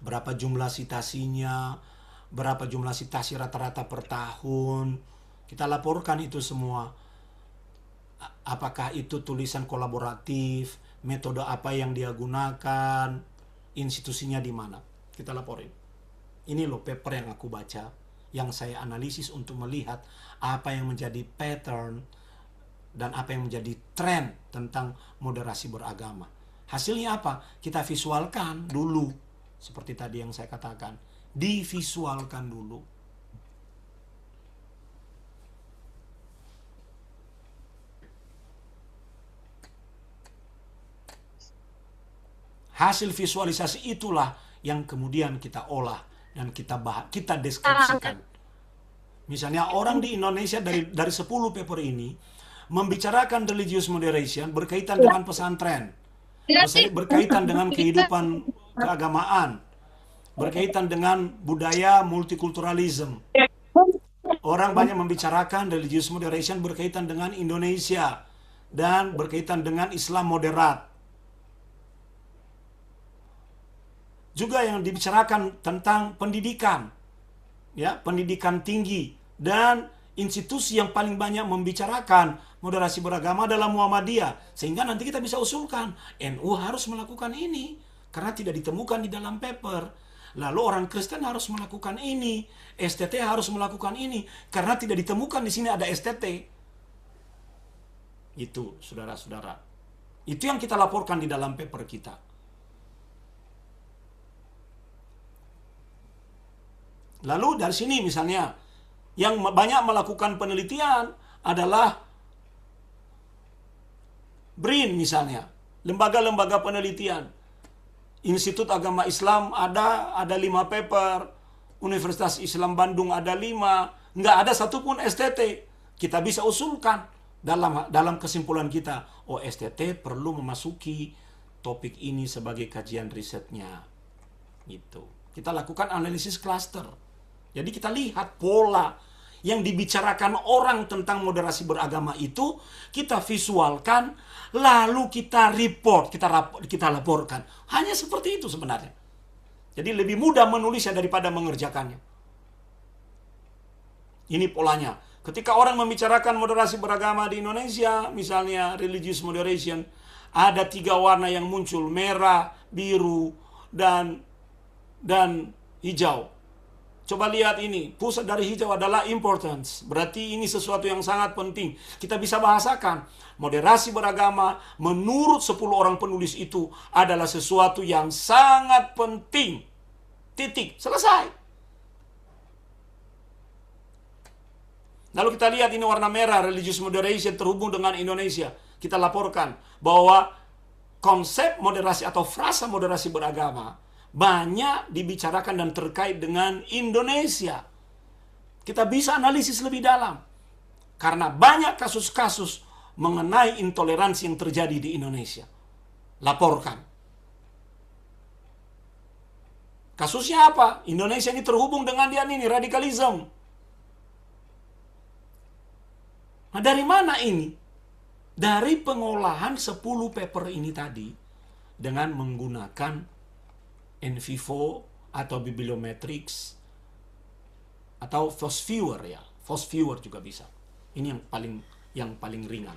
berapa jumlah citasinya, berapa jumlah citasi rata-rata per tahun. Kita laporkan itu semua. Apakah itu tulisan kolaboratif, metode apa yang dia gunakan, institusinya di mana. Kita laporin. Ini loh paper yang aku baca, yang saya analisis untuk melihat apa yang menjadi pattern dan apa yang menjadi tren tentang moderasi beragama. Hasilnya apa? Kita visualkan dulu. Seperti tadi yang saya katakan. Divisualkan dulu. Hasil visualisasi itulah yang kemudian kita olah dan kita deskripsikan. Misalnya orang di Indonesia dari 10 paper ini membicarakan religious moderation berkaitan dengan pesantren, berkaitan dengan kehidupan keagamaan, berkaitan dengan budaya multikulturalisme. Orang banyak membicarakan religious moderation berkaitan dengan Indonesia dan berkaitan dengan Islam moderat. Juga yang dibicarakan tentang pendidikan, ya, pendidikan tinggi, dan institusi yang paling banyak membicarakan moderasi beragama adalah Muhammadiyah. Sehingga nanti kita bisa usulkan, NU harus melakukan ini karena tidak ditemukan di dalam paper. Lalu orang Kristen harus melakukan ini, STT harus melakukan ini karena tidak ditemukan di sini ada STT. Itu, saudara-saudara. Itu yang kita laporkan di dalam paper kita. Lalu dari sini misalnya, yang banyak melakukan penelitian adalah BRIN misalnya, lembaga-lembaga penelitian. Institut Agama Islam ada 5 paper, Universitas Islam Bandung ada 5, nggak ada satupun STT. Kita bisa usulkan dalam kesimpulan kita, oh STT perlu memasuki topik ini sebagai kajian risetnya. Gitu. Kita lakukan analisis klaster. Jadi kita lihat pola yang dibicarakan orang tentang moderasi beragama itu, kita visualkan, lalu kita report, kita laporkan. Hanya seperti itu sebenarnya. Jadi lebih mudah menulisnya daripada mengerjakannya. Ini polanya. Ketika orang membicarakan moderasi beragama di Indonesia, misalnya religious moderation, ada 3 warna yang muncul, merah, biru, dan hijau. Coba lihat ini, pusat dari hijau adalah importance. Berarti ini sesuatu yang sangat penting. Kita bisa bahasakan, moderasi beragama menurut 10 orang penulis itu adalah sesuatu yang sangat penting. Titik, selesai. Lalu kita lihat ini warna merah, religious moderation terhubung dengan Indonesia. Kita laporkan bahwa konsep moderasi atau frasa moderasi beragama banyak dibicarakan dan terkait dengan Indonesia. Kita bisa analisis lebih dalam. Karena banyak kasus-kasus mengenai intoleransi yang terjadi di Indonesia. Laporkan. Kasusnya apa? Indonesia ini terhubung dengan ini, radikalisme. Nah, dari mana ini? Dari pengolahan 10 paper ini tadi dengan menggunakan in vivo atau bibliometrics atau force viewer ya. Force viewer juga bisa. Ini yang paling ringan.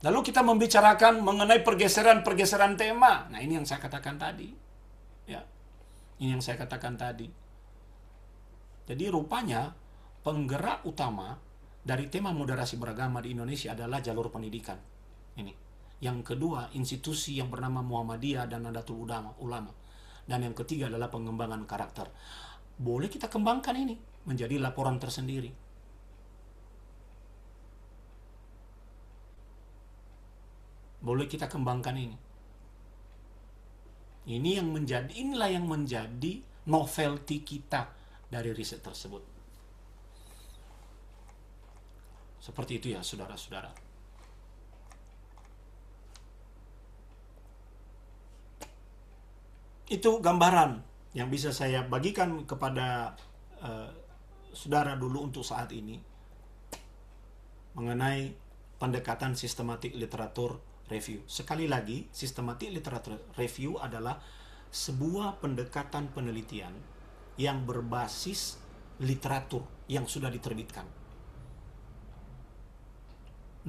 Lalu kita membicarakan mengenai pergeseran tema. Nah, ini yang saya katakan tadi. Ya. Ini yang saya katakan tadi. Jadi rupanya penggerak utama dari tema moderasi beragama di Indonesia adalah jalur pendidikan. Ini. Yang kedua, institusi yang bernama Muhammadiyah dan Nahdlatul Ulama. Dan yang ketiga adalah pengembangan karakter. Boleh kita kembangkan ini menjadi laporan tersendiri. Boleh kita kembangkan ini. Inilah yang menjadi novelty kita dari riset tersebut. Seperti itu ya, saudara-saudara. Itu gambaran yang bisa saya bagikan kepada saudara dulu untuk saat ini mengenai pendekatan sistematik literatur review. Sekali lagi, sistematik literatur review adalah sebuah pendekatan penelitian yang berbasis literatur yang sudah diterbitkan.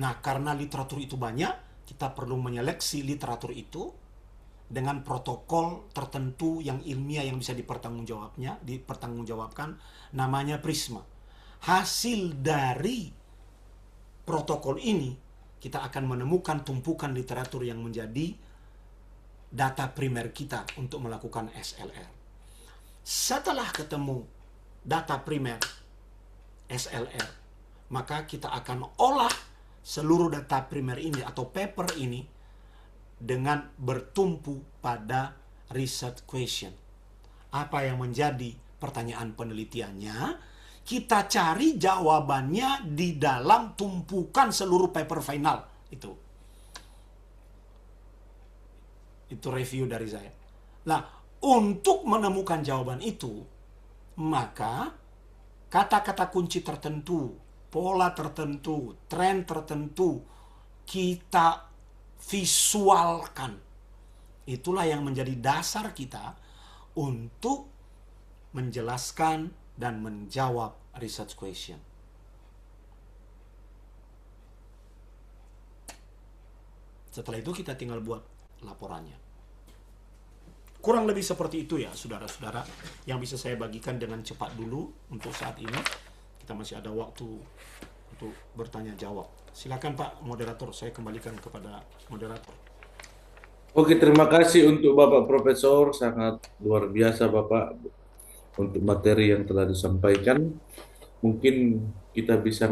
Nah, karena literatur itu banyak, kita perlu menyeleksi literatur itu dengan protokol tertentu yang ilmiah yang bisa dipertanggungjawabkan, namanya prisma. Hasil dari protokol ini, kita akan menemukan tumpukan literatur yang menjadi data primer kita untuk melakukan SLR. Setelah ketemu data primer SLR, maka kita akan olah seluruh data primer ini atau paper ini dengan bertumpu pada research question. Apa yang menjadi pertanyaan penelitiannya, kita cari jawabannya di dalam tumpukan seluruh paper final. Itu review dari saya. Nah, untuk menemukan jawaban itu, maka kata-kata kunci tertentu, pola tertentu, tren tertentu, kita visualkan. Itulah yang menjadi dasar kita untuk menjelaskan dan menjawab research question. Setelah itu kita tinggal buat laporannya. Kurang lebih seperti itu ya, saudara-saudara, yang bisa saya bagikan dengan cepat dulu untuk saat ini. Kita masih ada waktu untuk bertanya jawab. Silakan Pak Moderator, saya kembalikan kepada Moderator. Oke, terima kasih untuk Bapak Profesor, sangat luar biasa Bapak untuk materi yang telah disampaikan. Mungkin kita bisa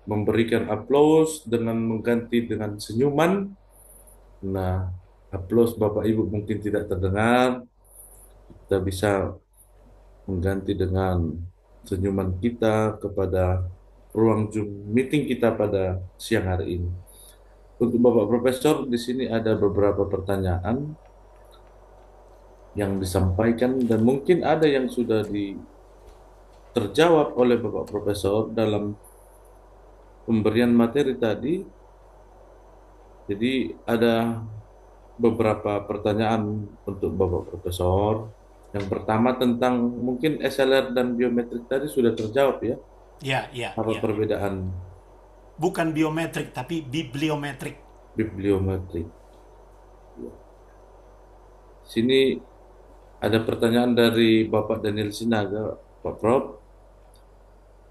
memberikan aplaus dengan mengganti dengan senyuman. Nah, aplaus Bapak Ibu mungkin tidak terdengar. Kita bisa mengganti dengan senyuman kita kepada ruang Zoom meeting kita pada siang hari ini. Untuk Bapak Profesor, di sini ada beberapa pertanyaan yang disampaikan dan mungkin ada yang sudah terjawab oleh Bapak Profesor dalam pemberian materi tadi. Jadi ada beberapa pertanyaan untuk Bapak Profesor. Yang pertama tentang mungkin SLR dan biometrik tadi sudah terjawab ya. Ya. Apa perbedaan Bukan biometrik, tapi bibliometrik. bibliometrik? Sini ada pertanyaan dari Bapak Daniel Sinaga, Pak Prof.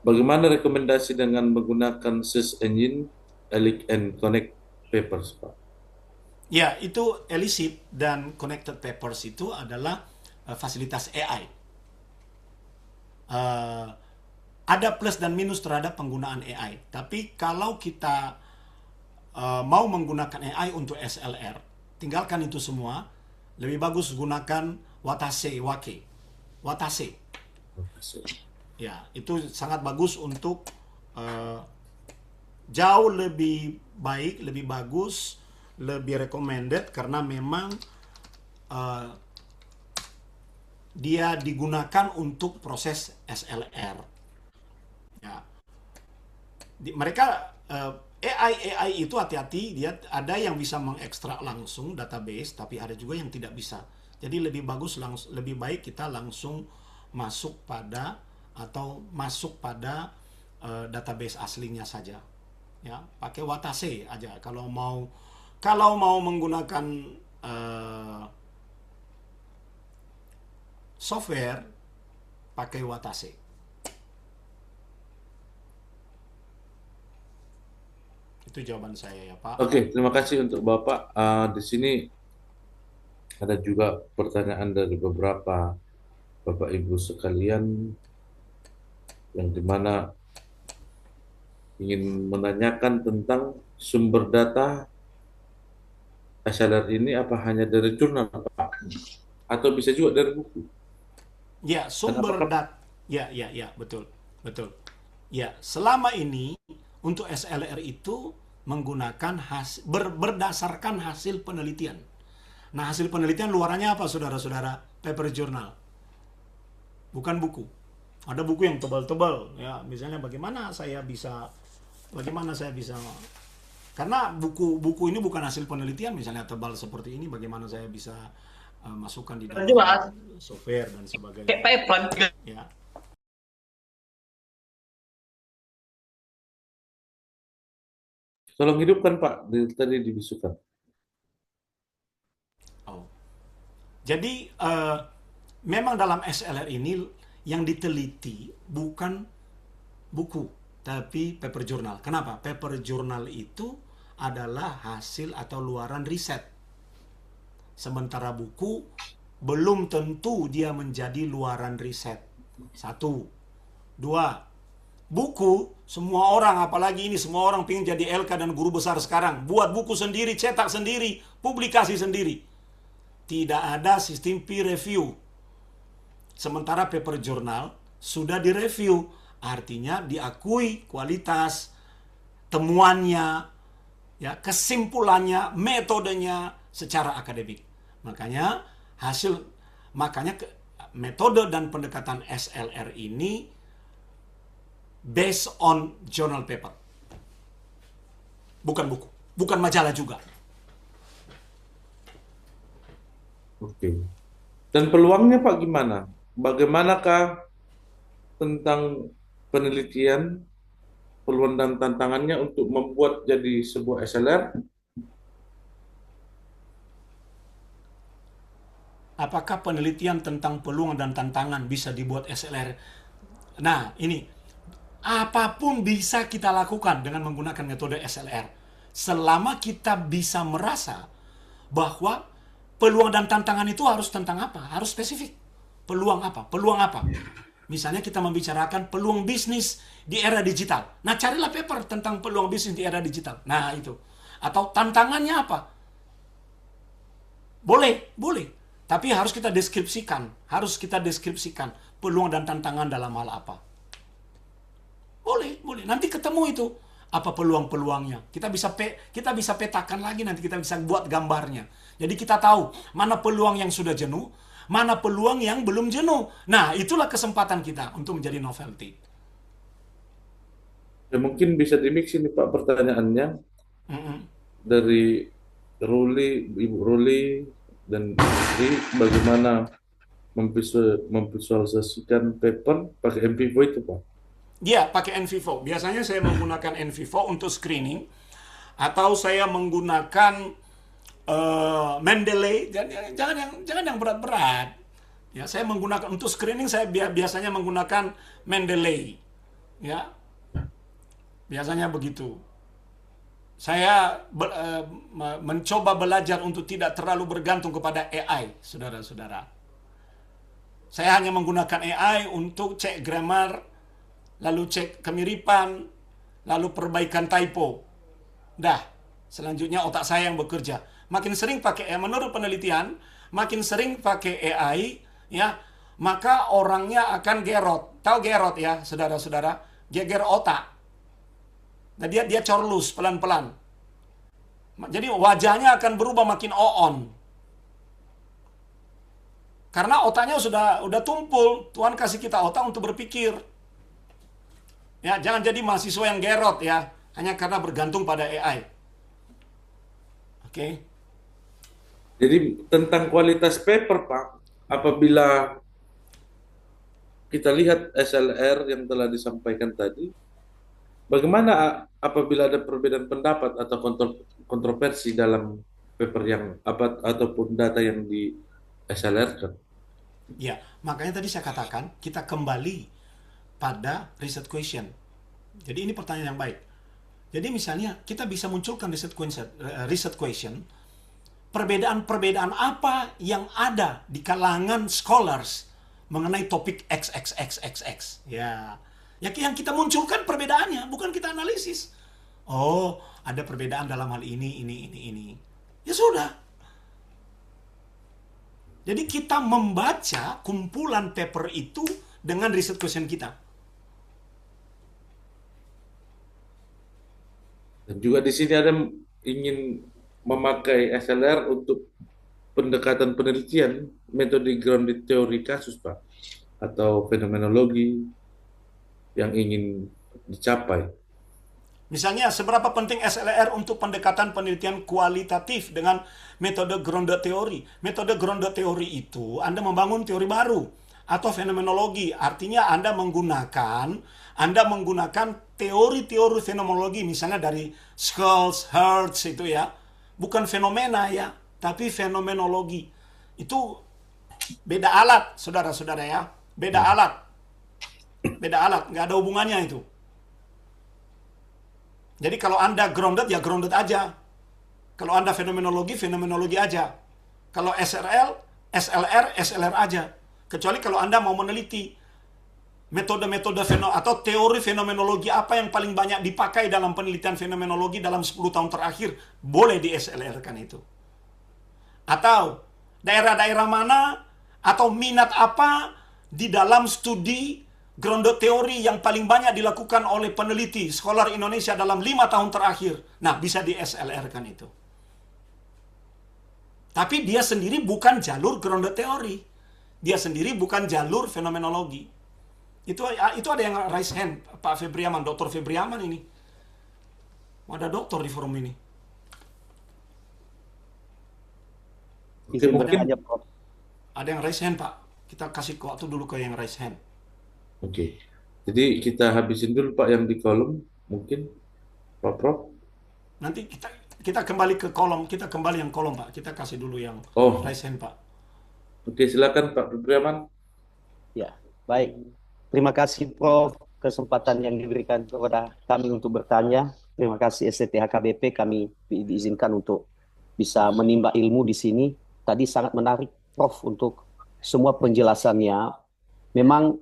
Bagaimana rekomendasi dengan menggunakan search engine, Elix and Connect Papers, Pak? Ya, itu Elicit dan Connected Papers itu adalah fasilitas AI. Ada plus dan minus terhadap penggunaan AI. Tapi kalau kita mau menggunakan AI untuk SLR, tinggalkan itu semua. Lebih bagus gunakan Watase. Ya, itu sangat bagus untuk jauh lebih baik, lebih bagus, lebih recommended karena memang dia digunakan untuk proses SLR. Ya. Mereka AI itu hati-hati, dia ada yang bisa mengekstrak langsung database, tapi ada juga yang tidak bisa. Jadi lebih baik kita langsung masuk pada database aslinya saja. Ya, pakai Watase aja kalau mau menggunakan software, pakai Watase. Itu jawaban saya ya Pak. Oke, terima kasih untuk Bapak. Di sini ada juga pertanyaan dari beberapa Bapak Ibu sekalian yang dimana ingin menanyakan tentang sumber data SLR ini apa hanya dari jurnal Pak? Atau bisa juga dari buku? Ya, sumber data. Ya, betul. Ya, selama ini untuk SLR itu menggunakan berdasarkan hasil penelitian. Nah, hasil penelitian luarannya apa, saudara-saudara? Paper journal. Bukan buku. Ada buku yang tebal-tebal, ya. Misalnya bagaimana saya bisa karena buku ini bukan hasil penelitian, misalnya tebal seperti ini, bagaimana saya bisa masukkan di dalam software dan sebagainya. Ya. Tolong hidupkan Pak, tadi dibisukan. Oh. Jadi memang dalam SLR ini yang diteliti bukan buku, tapi paper journal. Kenapa? Paper journal itu adalah hasil atau luaran riset. Sementara buku belum tentu dia menjadi luaran riset. 1. 2. Buku, semua orang, apalagi ini, semua orang pengen jadi LK dan guru besar sekarang. Buat buku sendiri, cetak sendiri, publikasi sendiri. Tidak ada sistem peer review. Sementara paper jurnal sudah direview, artinya diakui kualitas temuannya, ya, kesimpulannya, metodenya secara akademik. Makanya hasil makanya metode dan pendekatan SLR ini based on journal paper. Bukan buku, bukan majalah juga. Oke. Dan peluangnya Pak gimana? Bagaimanakah tentang penelitian, peluang dan tantangannya untuk membuat jadi sebuah SLR? Apakah penelitian tentang peluang dan tantangan bisa dibuat SLR? Nah, ini apapun bisa kita lakukan dengan menggunakan metode SLR. Selama kita bisa merasa bahwa peluang dan tantangan itu harus tentang apa? Harus spesifik. Peluang apa? Peluang apa? Misalnya kita membicarakan peluang bisnis di era digital. Nah, carilah paper tentang peluang bisnis di era digital. Nah, itu. Atau tantangannya apa? Boleh, boleh. Tapi harus kita deskripsikan. Harus kita deskripsikan peluang dan tantangan dalam hal apa. Boleh, boleh. Nanti ketemu itu. Apa peluang-peluangnya. Kita bisa petakan lagi, nanti kita bisa buat gambarnya. Jadi kita tahu mana peluang yang sudah jenuh, mana peluang yang belum jenuh. Nah, itulah kesempatan kita untuk menjadi novelty. Ya mungkin bisa dimix ini Pak pertanyaannya dari Ibu Ruli dan Istri, bagaimana memvisualisasikan paper pakai NVivo itu Pak? Dia pakai NVivo. Biasanya saya menggunakan NVivo untuk screening, atau saya menggunakan Mendeley. Jangan yang berat-berat. Ya, saya menggunakan untuk screening, saya biasanya menggunakan Mendeley. Ya, biasanya begitu. Saya mencoba belajar untuk tidak terlalu bergantung kepada AI, saudara-saudara. Saya hanya menggunakan AI untuk cek grammar, lalu cek kemiripan, lalu perbaikan typo. Dah, selanjutnya otak saya yang bekerja. Makin sering pakai AI, menurut penelitian, makin sering pakai AI, ya, maka orangnya akan gerot. Tahu gerot ya, saudara-saudara? Geger otak. Nah, dia corlus pelan-pelan. Jadi wajahnya akan berubah makin on. Karena otaknya udah tumpul. Tuhan kasih kita otak untuk berpikir. Ya, jangan jadi mahasiswa yang gerot ya, hanya karena bergantung pada AI. Oke. Jadi tentang kualitas paper Pak, apabila kita lihat SLR yang telah disampaikan tadi, bagaimana apabila ada perbedaan pendapat atau kontroversi dalam paper yang apa ataupun data yang di SLR kan? Ya, makanya tadi saya katakan kita kembali pada research question. Jadi ini pertanyaan yang baik. Jadi misalnya kita bisa munculkan research question, perbedaan-perbedaan apa yang ada di kalangan scholars mengenai topik XXXXX. Ya, yang kita munculkan perbedaannya, bukan kita analisis. Oh, ada perbedaan dalam hal ini. Ya sudah. Jadi kita membaca kumpulan paper itu dengan research question kita. Dan juga di sini ada ingin memakai SLR untuk pendekatan penelitian metode grounded teori kasus Pak, atau fenomenologi yang ingin dicapai. Misalnya, seberapa penting SLR untuk pendekatan penelitian kualitatif dengan metode grounded teori. Metode grounded teori itu Anda membangun teori baru atau fenomenologi. Artinya Anda menggunakan teori-teori fenomenologi, misalnya dari Schultz, Hertz itu ya. Bukan fenomena ya, tapi fenomenologi. Itu beda alat, saudara-saudara ya. Beda alat, nggak ada hubungannya itu. Jadi kalau Anda grounded, ya grounded aja. Kalau Anda fenomenologi, fenomenologi aja. Kalau SLR aja. Kecuali kalau Anda mau meneliti metode-metode atau teori fenomenologi apa yang paling banyak dipakai dalam penelitian fenomenologi dalam 10 tahun terakhir, boleh di SLR-kan itu. Atau daerah-daerah mana atau minat apa di dalam studi grounded teori yang paling banyak dilakukan oleh peneliti scholar Indonesia dalam 5 tahun terakhir. Nah, bisa di SLR-kan itu. Tapi dia sendiri bukan jalur grounded teori. Dia sendiri bukan jalur fenomenologi. Itu ada yang raise hand, Pak Febriaman, Dr. Febriaman ini. Ada doktor di forum ini. Oke, mungkin bertanya, Prof. Ada yang raise hand, Pak. Kita kasih waktu dulu ke yang raise hand. oke. Jadi kita habisin dulu Pak yang di kolom, mungkin Pak Prof. Nanti kita kembali ke kolom, kita kembali yang kolom, Pak. Kita kasih dulu yang Oh, raise hand, Pak. oke, silakan Pak Febriaman. Ya, baik. Terima kasih, Prof, kesempatan yang diberikan kepada kami untuk bertanya. Terima kasih STTHKBP, kami diizinkan untuk bisa menimba ilmu di sini. Tadi sangat menarik, Prof, untuk semua penjelasannya. Memang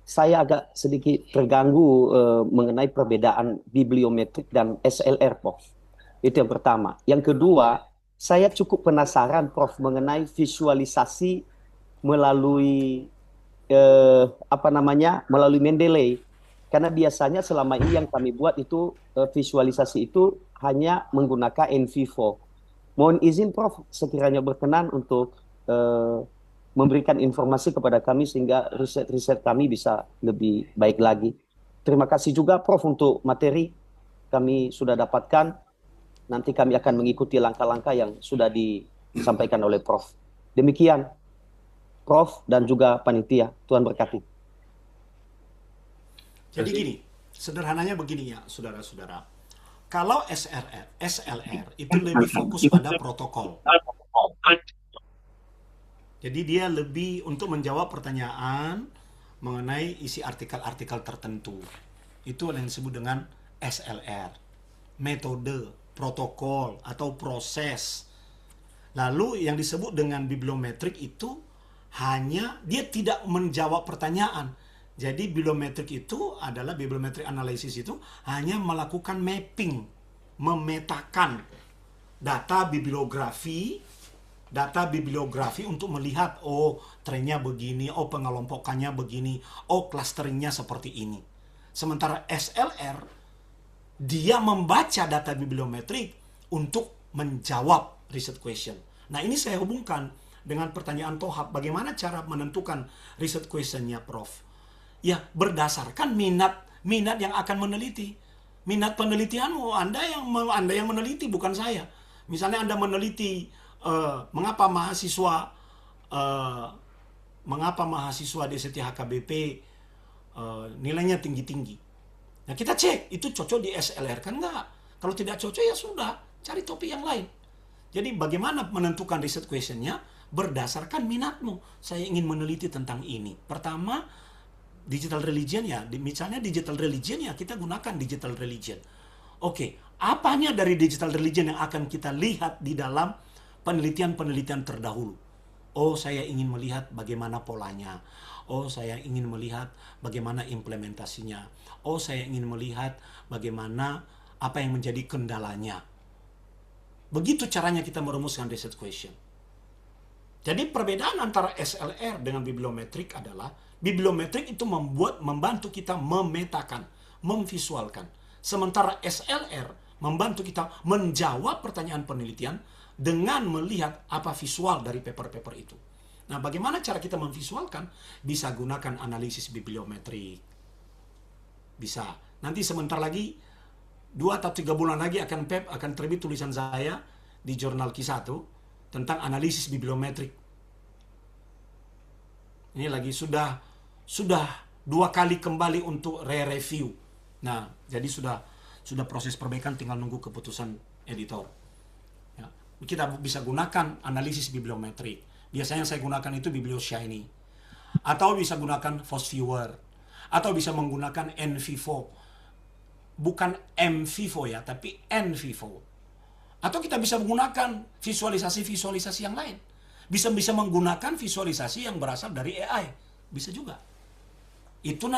saya agak sedikit terganggu mengenai perbedaan bibliometrik dan SLR, Prof. Itu yang pertama. Yang kedua, saya cukup penasaran, Prof, mengenai visualisasi melalui melalui Mendeley, karena biasanya selama ini yang kami buat itu visualisasi itu hanya menggunakan NV4. Mohon izin Prof, sekiranya berkenan untuk memberikan informasi kepada kami sehingga riset-riset kami bisa lebih baik lagi. Terima kasih juga Prof untuk materi kami sudah dapatkan. Nanti kami akan mengikuti langkah-langkah yang sudah disampaikan oleh Prof. Demikian Prof dan juga panitia. Tuhan berkati. Jadi gini, sederhananya begini ya, saudara-saudara. Kalau SLR itu lebih fokus pada protokol. Jadi dia lebih untuk menjawab pertanyaan mengenai isi artikel-artikel tertentu. Itu yang disebut dengan SLR. Metode, protokol, atau proses. Lalu yang disebut dengan bibliometrik itu hanya dia tidak menjawab pertanyaan. Jadi bibliometrik itu adalah bibliometrik analisis itu hanya melakukan mapping, memetakan data bibliografi untuk melihat trennya begini, pengelompokannya begini, clusteringnya seperti ini. Sementara SLR dia membaca data bibliometrik untuk menjawab research question. Nah, ini saya hubungkan dengan pertanyaan Tohab, bagaimana cara menentukan research question-nya, Prof? Ya, berdasarkan minat yang akan meneliti. Minat penelitianmu, Anda yang meneliti, bukan saya. Misalnya Anda meneliti mengapa mahasiswa di STHKBP nilainya tinggi-tinggi. Nah, kita cek, itu cocok di SLR kan enggak? Kalau tidak cocok ya sudah, cari topik yang lain. Jadi bagaimana menentukan research question-nya? Berdasarkan minatmu. Saya ingin meneliti tentang ini. Pertama, digital religion ya. Misalnya digital religion ya, kita gunakan digital religion. Oke, apanya dari digital religion yang akan kita lihat di dalam penelitian-penelitian terdahulu? Saya ingin melihat bagaimana polanya. Saya ingin melihat bagaimana implementasinya. Saya ingin melihat bagaimana apa yang menjadi kendalanya. Begitu caranya kita merumuskan research question. Jadi perbedaan antara SLR dengan bibliometrik adalah bibliometrik itu membantu kita memetakan, memvisualkan. Sementara SLR membantu kita menjawab pertanyaan penelitian dengan melihat apa visual dari paper-paper itu. Nah, bagaimana cara kita memvisualkan? Bisa gunakan analisis bibliometrik. Bisa. Nanti sebentar lagi 2 atau 3 bulan lagi akan terbit tulisan saya di jurnal Q1 tentang analisis bibliometrik. Ini lagi sudah 2 kali kembali untuk re-review. Nah, jadi sudah proses perbaikan, tinggal nunggu keputusan editor. Ya, kita bisa gunakan analisis bibliometrik. Biasanya saya gunakan itu BiblioShiny. Atau bisa gunakan PhosViewer. Atau bisa menggunakan NV4. Bukan MV4 ya, tapi NV4. Atau kita bisa menggunakan visualisasi yang lain. Bisa menggunakan visualisasi yang berasal dari AI. Bisa juga. Itu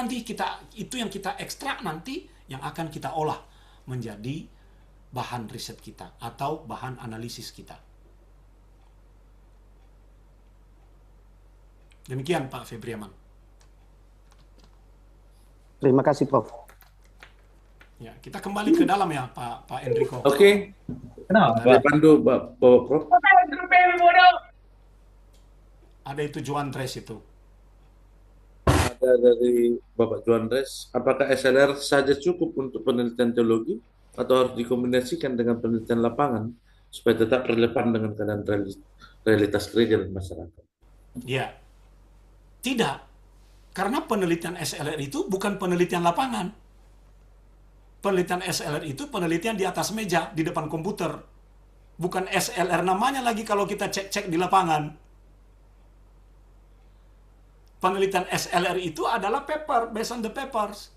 yang kita ekstrak nanti yang akan kita olah menjadi bahan riset kita atau bahan analisis kita. Demikian Pak Febriaman. Terima kasih, Prof. Ya, kita kembali ke dalam ya Pak Enrico. Oke. Kenapa? Pandu, Bapak Prof. Ada itu Juan Tres itu. Ada dari Bapak Juan Res, apakah SLR saja cukup untuk penelitian teologi atau harus dikombinasikan dengan penelitian lapangan supaya tetap relevan dengan keadaan realitas gereja dan masyarakat? Ya, tidak. Karena penelitian SLR itu bukan penelitian lapangan. Penelitian SLR itu penelitian di atas meja, di depan komputer. Bukan SLR namanya lagi kalau kita cek-cek di lapangan. Penelitian SLR itu adalah paper, based on the papers.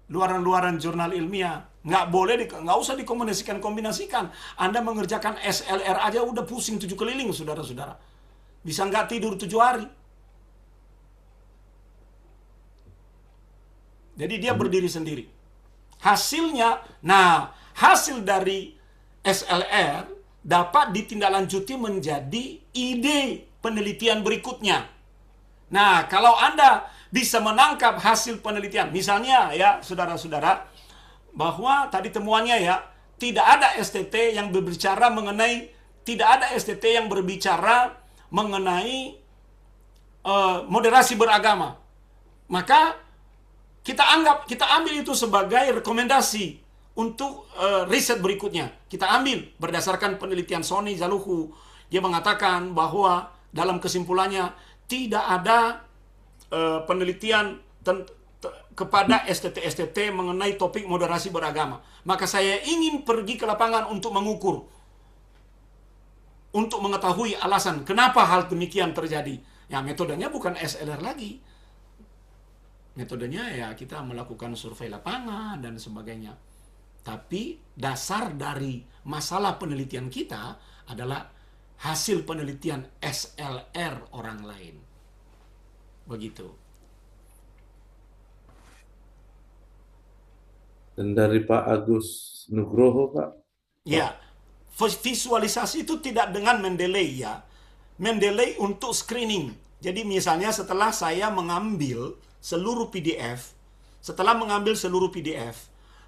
Luaran-luaran jurnal ilmiah. Nggak usah dikombinasikan. Anda mengerjakan SLR aja udah pusing 7 keliling, saudara-saudara. Bisa nggak tidur 7 hari. Jadi dia berdiri sendiri. Hasil dari SLR dapat ditindaklanjuti menjadi ide penelitian berikutnya. Nah, kalau Anda bisa menangkap hasil penelitian, misalnya ya, saudara-saudara, bahwa tadi temuannya ya, tidak ada STT yang berbicara mengenai moderasi beragama. Maka kita ambil itu sebagai rekomendasi untuk riset berikutnya. Kita ambil berdasarkan penelitian Sony Zaluhu. Dia mengatakan bahwa dalam kesimpulannya tidak ada penelitian kepada STT mengenai topik moderasi beragama. Maka saya ingin pergi ke lapangan untuk mengukur, untuk mengetahui alasan kenapa hal demikian terjadi. Ya, metodenya bukan SLR lagi. Metodenya ya kita melakukan survei lapangan dan sebagainya. Tapi dasar dari masalah penelitian kita adalah hasil penelitian SLR orang lain. Begitu. Dan dari Pak Agus Nugroho, Pak. Ya, visualisasi itu tidak dengan Mendeley ya. Mendeley untuk screening. Jadi misalnya setelah saya mengambil seluruh PDF,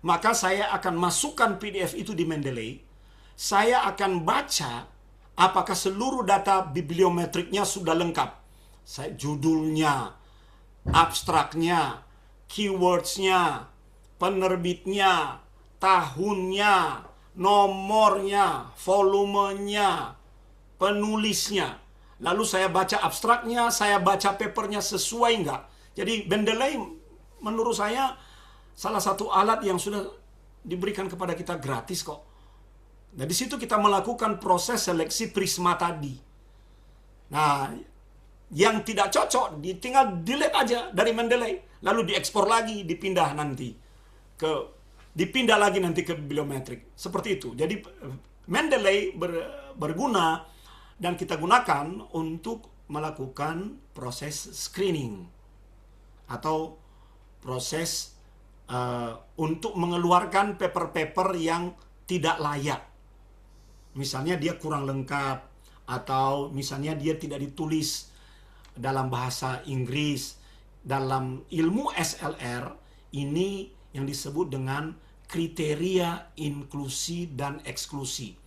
maka saya akan masukkan PDF itu di Mendeley. Saya akan baca apakah seluruh data bibliometriknya sudah lengkap. Judulnya, abstraknya, keywordsnya, penerbitnya, tahunnya, nomornya, volumenya, penulisnya. Lalu saya baca abstraknya, saya baca papernya sesuai enggak. Jadi Mendeley menurut saya salah satu alat yang sudah diberikan kepada kita gratis kok. Nah, di situ kita melakukan proses seleksi prisma tadi. Nah, yang tidak cocok tinggal delete aja dari Mendeley, lalu diekspor lagi, dipindah lagi nanti ke bibliometrik. Seperti itu. Jadi Mendeley berguna dan kita gunakan untuk melakukan proses screening atau proses untuk mengeluarkan paper-paper yang tidak layak. Misalnya dia kurang lengkap, atau misalnya dia tidak ditulis dalam bahasa Inggris. Dalam ilmu SLR ini yang disebut dengan kriteria inklusi dan eksklusi.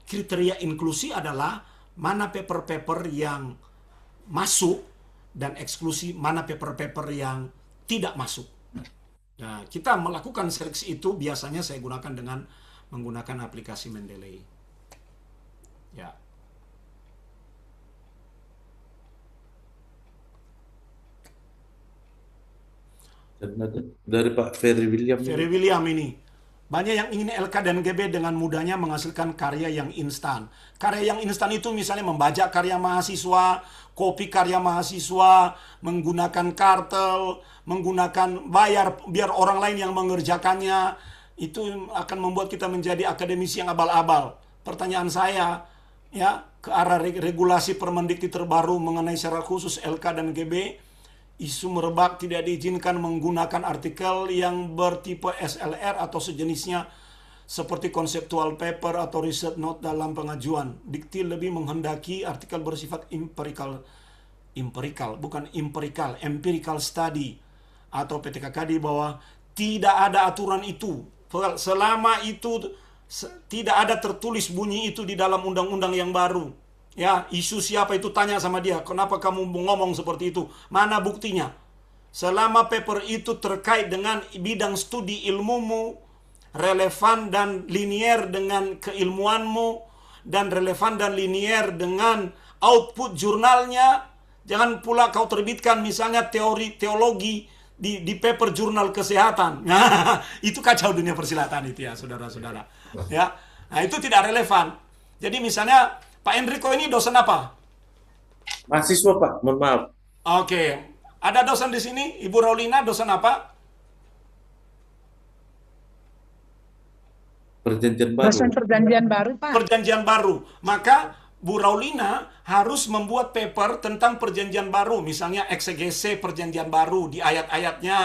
Kriteria inklusi adalah mana paper-paper yang masuk, dan eksklusi mana paper-paper yang tidak masuk. Nah, kita melakukan seleksi itu biasanya saya gunakan dengan menggunakan aplikasi Mendeley. Ya. Dan dari Pak Ferry William. Ferry William ini. Banyak yang ingin LK dan GB dengan mudahnya menghasilkan karya yang instan. Karya yang instan itu misalnya membajak karya mahasiswa, kopi karya mahasiswa, menggunakan kartel, menggunakan bayar biar orang lain yang mengerjakannya. Itu akan membuat kita menjadi akademisi yang abal-abal. Pertanyaan saya ya ke arah regulasi Permendikti terbaru mengenai syarat khusus LK dan GB Isu merebak tidak diizinkan menggunakan artikel yang bertipe SLR atau sejenisnya seperti conceptual paper atau research note dalam pengajuan. Dikti lebih menghendaki artikel bersifat empirical study atau PTKK di bawah. Tidak ada aturan itu. Selama itu tidak ada tertulis bunyi itu di dalam undang-undang yang baru. Ya, isu siapa itu tanya sama dia, kenapa kamu ngomong seperti itu? Mana buktinya? Selama paper itu terkait dengan bidang studi ilmumu, relevan dan linier dengan keilmuanmu, dan relevan dan linier dengan output jurnalnya, jangan pula kau terbitkan misalnya teologi di paper jurnal kesehatan. Nah, itu kacau dunia persilatan itu ya, saudara-saudara. Ya, nah itu tidak relevan. Jadi misalnya Pak Enrico ini dosen apa? Mahasiswa Pak, mohon maaf. Oke, ada dosen di sini, Ibu Raulina dosen apa? Perjanjian Dosen baru. perjanjian baru, Pak. Perjanjian baru. Maka Bu Raulina harus membuat paper tentang perjanjian baru, misalnya eksegese perjanjian baru di ayat-ayatnya,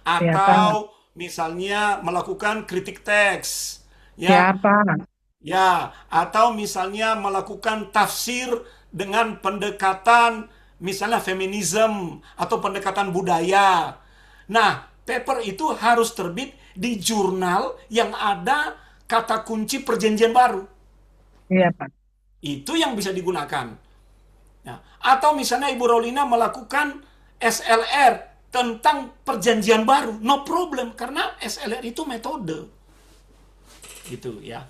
Ya, Pak. atau misalnya melakukan kritik teks, Ya, ya, Pak. ya, atau misalnya melakukan tafsir dengan pendekatan misalnya feminisme atau pendekatan budaya. Nah, paper itu harus terbit di jurnal yang ada kata kunci perjanjian baru. Iya, Pak. Itu yang bisa digunakan. Nah, atau misalnya Ibu Raulina melakukan SLR tentang perjanjian baru, no problem, karena SLR itu metode. Gitu ya.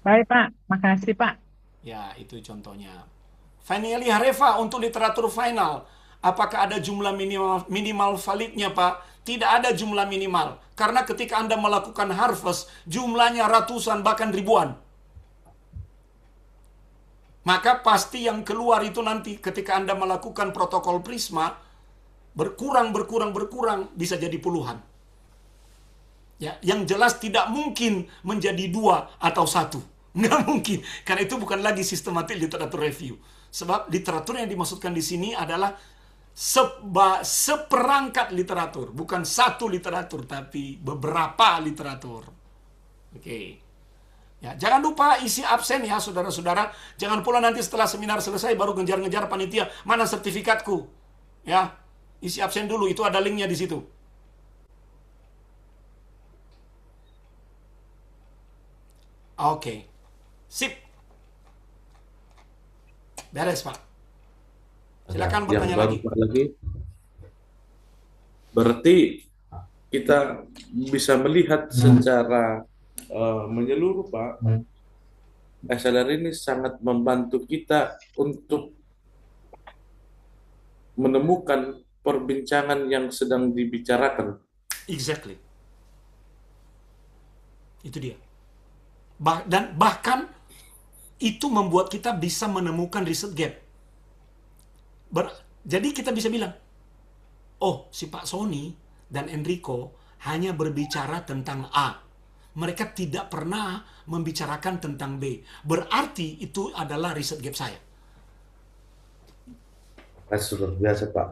Baik, Pak. Makasih, Pak. Ya, itu contohnya. Finally Hareva untuk literatur final. Apakah ada jumlah minimal validnya, Pak? Tidak ada jumlah minimal. Karena ketika Anda melakukan harvest, jumlahnya ratusan bahkan ribuan. Maka pasti yang keluar itu nanti ketika Anda melakukan protokol Prisma, berkurang, bisa jadi puluhan. Ya, yang jelas tidak mungkin menjadi 2 atau 1. Nggak mungkin. Karena itu bukan lagi sistematik literatur review. Sebab literatur yang dimaksudkan di sini adalah seperangkat literatur. Bukan satu literatur, tapi beberapa literatur. Oke. Ya, jangan lupa isi absen ya, saudara-saudara. Jangan pula nanti setelah seminar selesai baru ngejar-ngejar panitia. Mana sertifikatku? Ya, isi absen dulu. Itu ada linknya di situ. Oke. Sip. Beres, Pak. Silakan Yang bertanya baru lagi. Pak lagi. Berarti kita bisa melihat secara menyeluruh Pak, SLR ini sangat membantu kita untuk menemukan perbincangan yang sedang dibicarakan. Exactly. Itu dia. Dan bahkan itu membuat kita bisa menemukan riset gap. Jadi kita bisa bilang, oh, si Pak Sony dan Enrico hanya berbicara tentang A. Mereka tidak pernah membicarakan tentang B. Berarti itu adalah riset gap saya. Luar biasa Pak.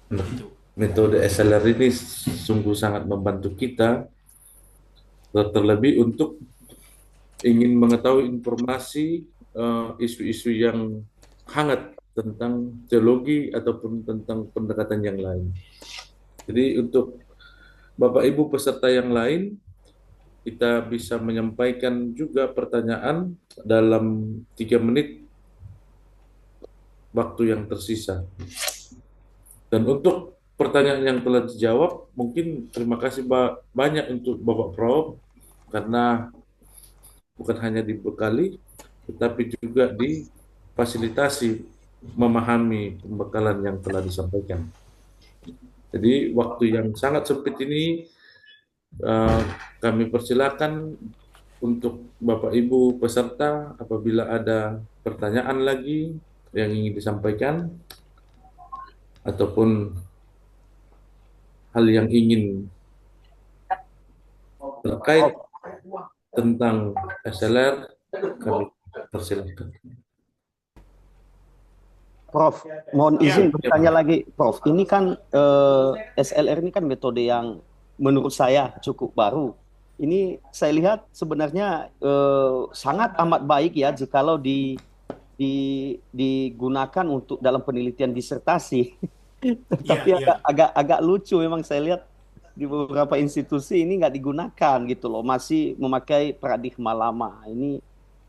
Gitu. Metode SLR ini sungguh sangat membantu kita, terlebih untuk ingin mengetahui informasi isu-isu yang hangat tentang teologi ataupun tentang pendekatan yang lain. Jadi untuk Bapak Ibu peserta yang lain, kita bisa menyampaikan juga pertanyaan dalam 3 menit waktu yang tersisa. Dan untuk pertanyaan yang telah dijawab, mungkin terima kasih banyak untuk Bapak Prof, karena bukan hanya dibekali, tetapi juga difasilitasi memahami pembekalan yang telah disampaikan. Jadi waktu yang sangat sempit ini kami persilakan untuk Bapak Ibu peserta apabila ada pertanyaan lagi yang ingin disampaikan ataupun hal yang ingin terkait tentang SLR, kami persilakan. Prof, mohon Ya, izin Ya, bertanya Pak. lagi, Prof. Ini kan SLR ini kan metode yang menurut saya cukup baru. Ini saya lihat sebenarnya sangat amat baik ya jikalau digunakan untuk dalam penelitian disertasi. iya, Tapi iya. agak lucu memang saya lihat di beberapa institusi ini nggak digunakan gitu loh, masih memakai paradigma lama. Ini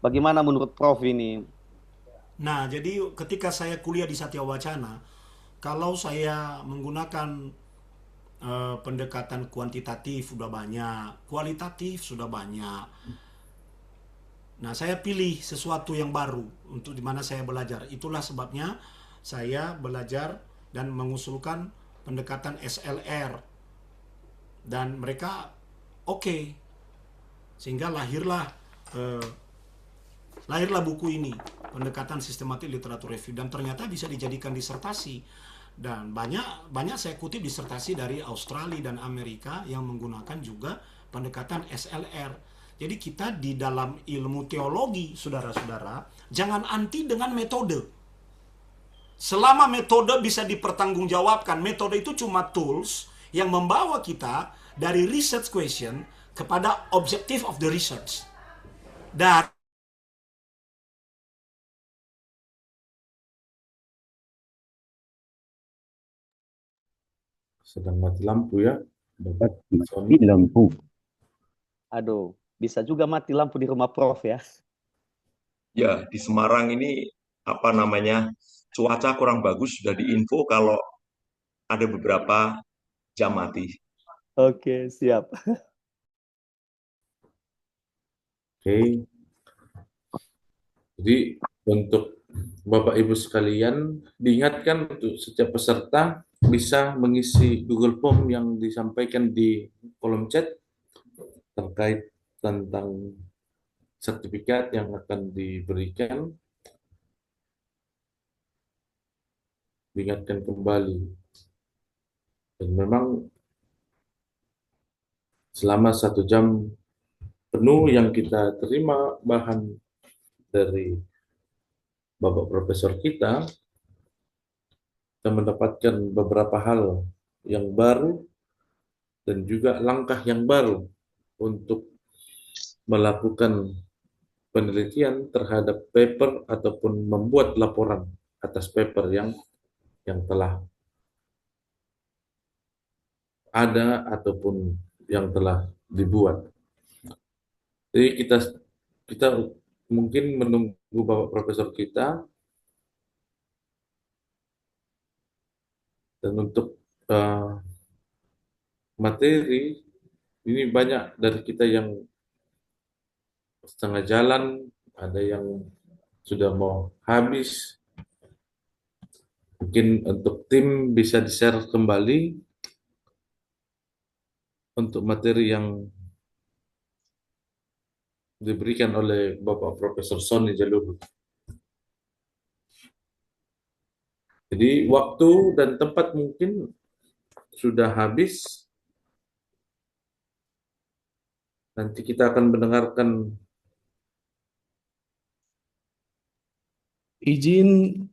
bagaimana menurut Prof ini? Nah, jadi ketika saya kuliah di Satya Wacana, kalau saya menggunakan pendekatan kuantitatif sudah banyak, kualitatif sudah banyak. Nah, saya pilih sesuatu yang baru untuk di mana saya belajar. Itulah sebabnya saya belajar dan mengusulkan pendekatan SLR dan mereka oke. Sehingga eh, lahirlah buku ini, pendekatan sistematik literatur review, dan ternyata bisa dijadikan disertasi. Dan banyak banyak saya kutip disertasi dari Australia dan Amerika yang menggunakan juga pendekatan SLR. Jadi kita di dalam ilmu teologi, saudara-saudara, jangan anti dengan metode. Selama metode bisa dipertanggungjawabkan, metode itu cuma tools yang membawa kita dari research question kepada objective of the research. Dan Sedang mati lampu ya, Bapak Sony. Mati lampu. Aduh, bisa juga mati lampu di rumah Prof ya. Ya, di Semarang ini apa namanya cuaca kurang bagus, sudah diinfo kalau ada beberapa jam mati. Oke, siap. Oke, jadi untuk Bapak Ibu sekalian, diingatkan untuk setiap peserta bisa mengisi Google Form yang disampaikan di kolom chat terkait tentang sertifikat yang akan diberikan. Diingatkan kembali. Dan memang selama 1 jam penuh yang kita terima bahan dari Bapak Profesor kita mendapatkan beberapa hal yang baru dan juga langkah yang baru untuk melakukan penelitian terhadap paper ataupun membuat laporan atas paper yang telah ada ataupun yang telah dibuat. Jadi kita mungkin menunggu Bapak Profesor kita, dan untuk materi ini banyak dari kita yang setengah jalan, ada yang sudah mau habis. Mungkin untuk tim bisa di-share kembali untuk materi yang diberikan oleh Bapak Profesor Sony Jaluhu. Jadi waktu dan tempat mungkin sudah habis. Nanti kita akan mendengarkan. Izin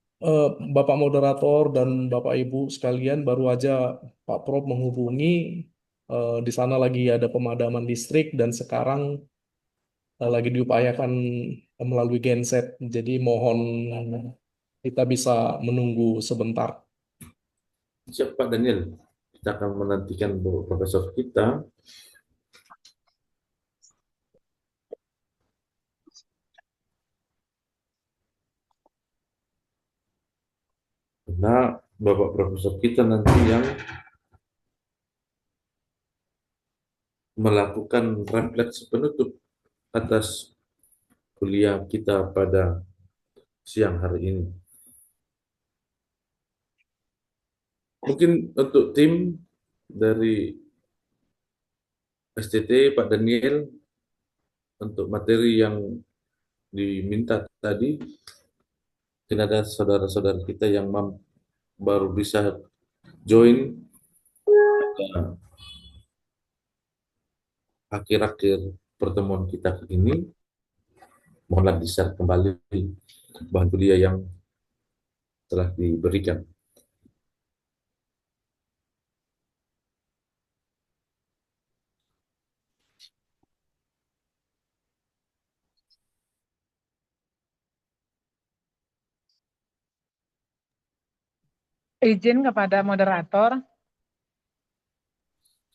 Bapak Moderator dan Bapak Ibu sekalian, baru aja Pak Prof menghubungi, di sana lagi ada pemadaman listrik dan sekarang lagi diupayakan melalui genset. Jadi mohon kita bisa menunggu sebentar. Siap Pak Daniel, kita akan menantikan Bapak Profesor kita. Karena Bapak Profesor kita nanti yang melakukan refleksi penutup atas kuliah kita pada siang hari ini. Mungkin untuk tim dari STT Pak Daniel, untuk materi yang diminta tadi, mungkin ada saudara-saudara kita yang baru bisa join akhir-akhir pertemuan kita ini. Mohonlah di-share kembali bahan kuliah yang telah diberikan. Izin kepada moderator.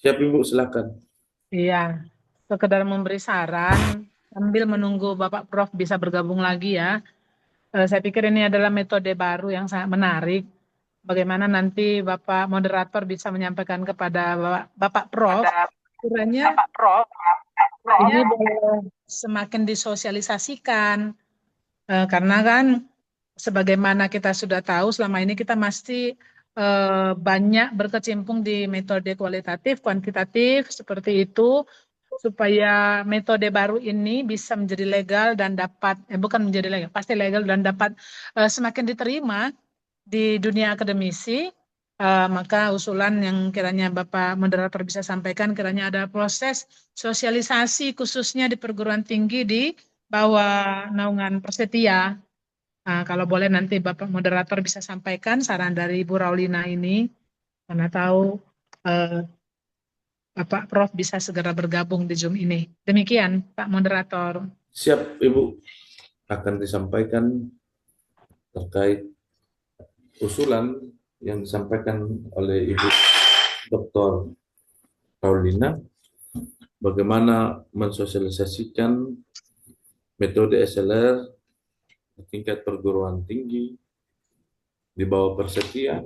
Siap Ibu, silakan. Iya, sekedar memberi saran sambil menunggu Bapak Prof bisa bergabung lagi ya. Saya pikir ini adalah metode baru yang sangat menarik. Bagaimana nanti Bapak moderator bisa menyampaikan kepada Bapak Prof, kiranya ini boleh semakin disosialisasikan. Karena kan sebagaimana kita sudah tahu selama ini kita masih banyak berkecimpung di metode kualitatif, kuantitatif seperti itu, supaya metode baru ini bisa menjadi legal dan dapat, bukan menjadi legal, pasti legal dan dapat semakin diterima di dunia akademisi. Maka usulan yang kiranya Bapak moderator bisa sampaikan, kiranya ada proses sosialisasi khususnya di perguruan tinggi di bawah naungan Persetia. Kalau boleh nanti Bapak moderator bisa sampaikan saran dari Ibu Raulina ini, karena tahu eh, Bapak Prof bisa segera bergabung di Zoom ini. Demikian, Pak Moderator. Siap Ibu, akan disampaikan terkait usulan yang disampaikan oleh Ibu Dr. Paulina, bagaimana mensosialisasikan metode SLR di tingkat perguruan tinggi di bawah Persetia,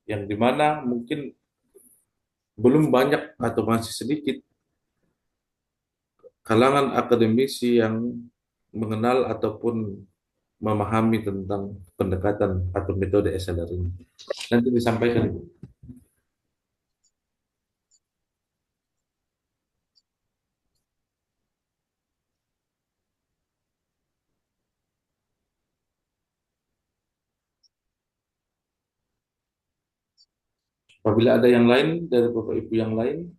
yang dimana mungkin belum banyak atau masih sedikit kalangan akademisi yang mengenal ataupun memahami tentang pendekatan atau metode SLR ini. Nanti disampaikan Ibu. Apabila ada yang lain dari Bapak Ibu yang lain,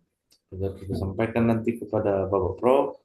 agar kita sampaikan nanti kepada Bapak Prof.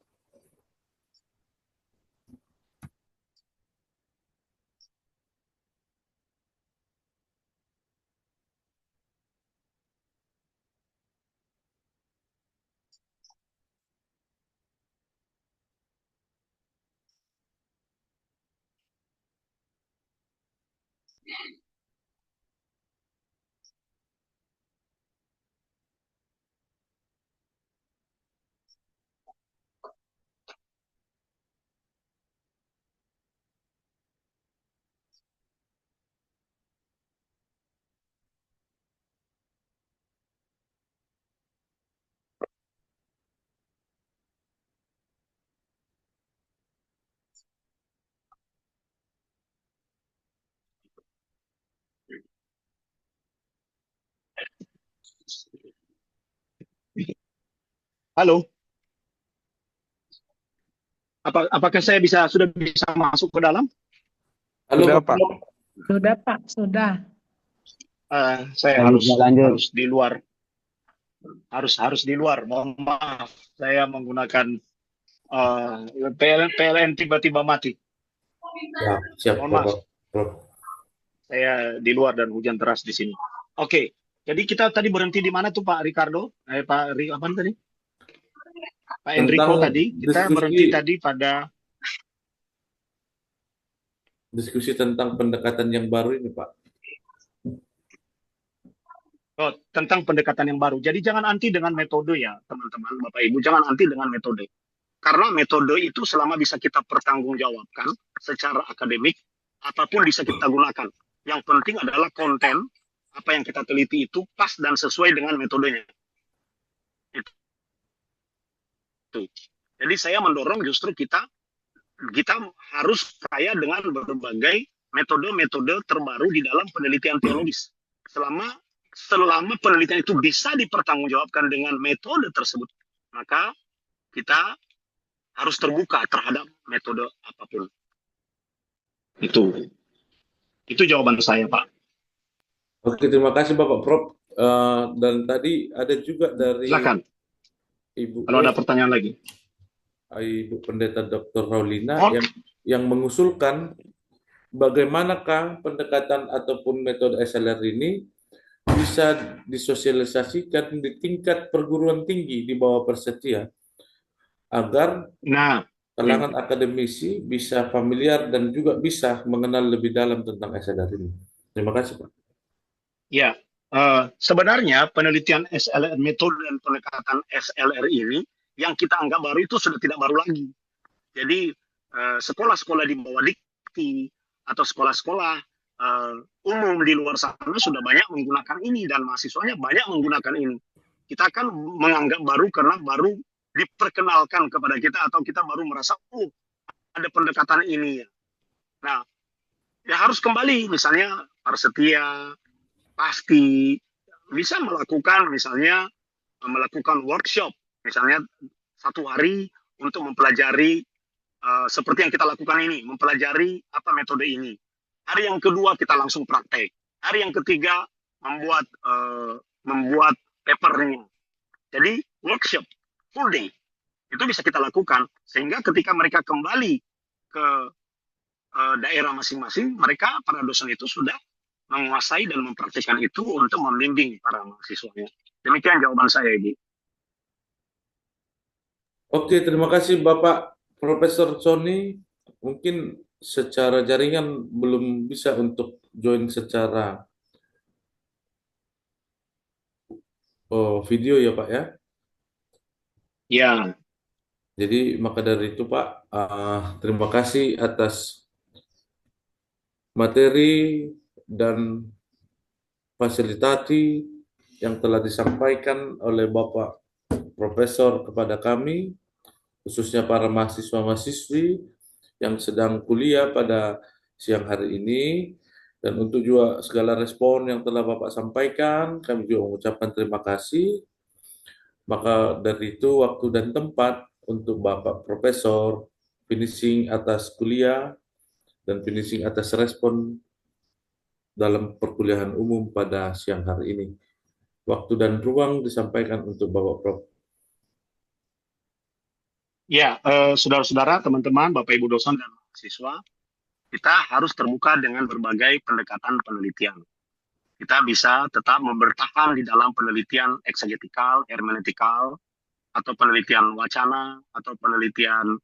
Halo, apakah saya sudah bisa masuk ke dalam? Halo Sudah, Bapak Pak. Prof. Sudah, Pak, sudah. Saya Lanjut. harus di luar, harus di luar. Mohon maaf, saya menggunakan PLN tiba-tiba mati. Ya, siap Mohon maaf, Bapak Prof. saya di luar dan hujan deras di sini. Oke, jadi kita tadi berhenti di mana tuh Pak Ricardo? Apa tadi? Pak Enrico tadi. Kita berhenti tadi pada diskusi tentang pendekatan yang baru ini, Pak. tentang pendekatan yang baru. Jadi jangan anti dengan metode ya, teman-teman, Bapak Ibu. Jangan anti dengan metode. Karena metode itu selama bisa kita pertanggungjawabkan secara akademik, apapun bisa kita gunakan. Yang penting adalah konten, apa yang kita teliti itu pas dan sesuai dengan metodenya. Itu. Jadi saya mendorong justru kita harus kaya dengan berbagai metode-metode terbaru di dalam penelitian teologis. Selama penelitian itu bisa dipertanggungjawabkan dengan metode tersebut, maka kita harus terbuka terhadap metode apapun. Itu jawaban saya, Pak. Oke, terima kasih Bapak Prof. Dan tadi ada juga dari Silakan. Ibu Kalau ada pertanyaan lagi. Ibu Pendeta Dr. Raulina yang mengusulkan bagaimanakah pendekatan ataupun metode SLR ini bisa disosialisasikan di tingkat perguruan tinggi di bawah Persetia agar Nah, kalangan akademisi bisa familiar dan juga bisa mengenal lebih dalam tentang SLR ini. Terima kasih, Pak. ya, sebenarnya penelitian SLR, metode dan pendekatan SLR ini yang kita anggap baru itu sudah tidak baru lagi. Jadi sekolah-sekolah di bawah dikti atau sekolah-sekolah umum di luar sana sudah banyak menggunakan ini dan mahasiswanya banyak menggunakan ini. Kita kan menganggap baru karena baru diperkenalkan kepada kita atau kita baru merasa, oh ada pendekatan ini. Nah, ya harus kembali misalnya Persetia pasti bisa melakukan misalnya melakukan workshop misalnya 1 hari untuk mempelajari seperti yang kita lakukan ini, mempelajari apa metode ini. Hari yang kedua kita langsung praktek. Hari yang ketiga membuat papernya. Jadi workshop full day itu bisa kita lakukan sehingga ketika mereka kembali ke daerah masing-masing, mereka para dosen itu sudah menguasai dan mempraktikkan itu untuk membimbing para mahasiswanya. Demikian jawaban saya, Ibu. Oke, terima kasih Bapak Profesor Sony. Mungkin secara jaringan belum bisa untuk join secara video ya Pak ya. Ya, Jadi maka dari itu Pak, terima kasih atas materi dan fasilitasi yang telah disampaikan oleh Bapak Profesor kepada kami, khususnya para mahasiswa-mahasiswi yang sedang kuliah pada siang hari ini. Dan untuk juga segala respon yang telah Bapak sampaikan, kami juga mengucapkan terima kasih. Maka dari itu waktu dan tempat untuk Bapak Profesor finishing atas kuliah dan finishing atas respon dalam perkuliahan umum pada siang hari ini. Waktu dan ruang disampaikan untuk Bapak Prof. ya, saudara-saudara, teman-teman, Bapak Ibu dosen dan mahasiswa, kita harus terbuka dengan berbagai pendekatan penelitian. Kita bisa tetap bertahan di dalam penelitian eksegetikal, hermeneutikal, atau penelitian wacana, atau penelitian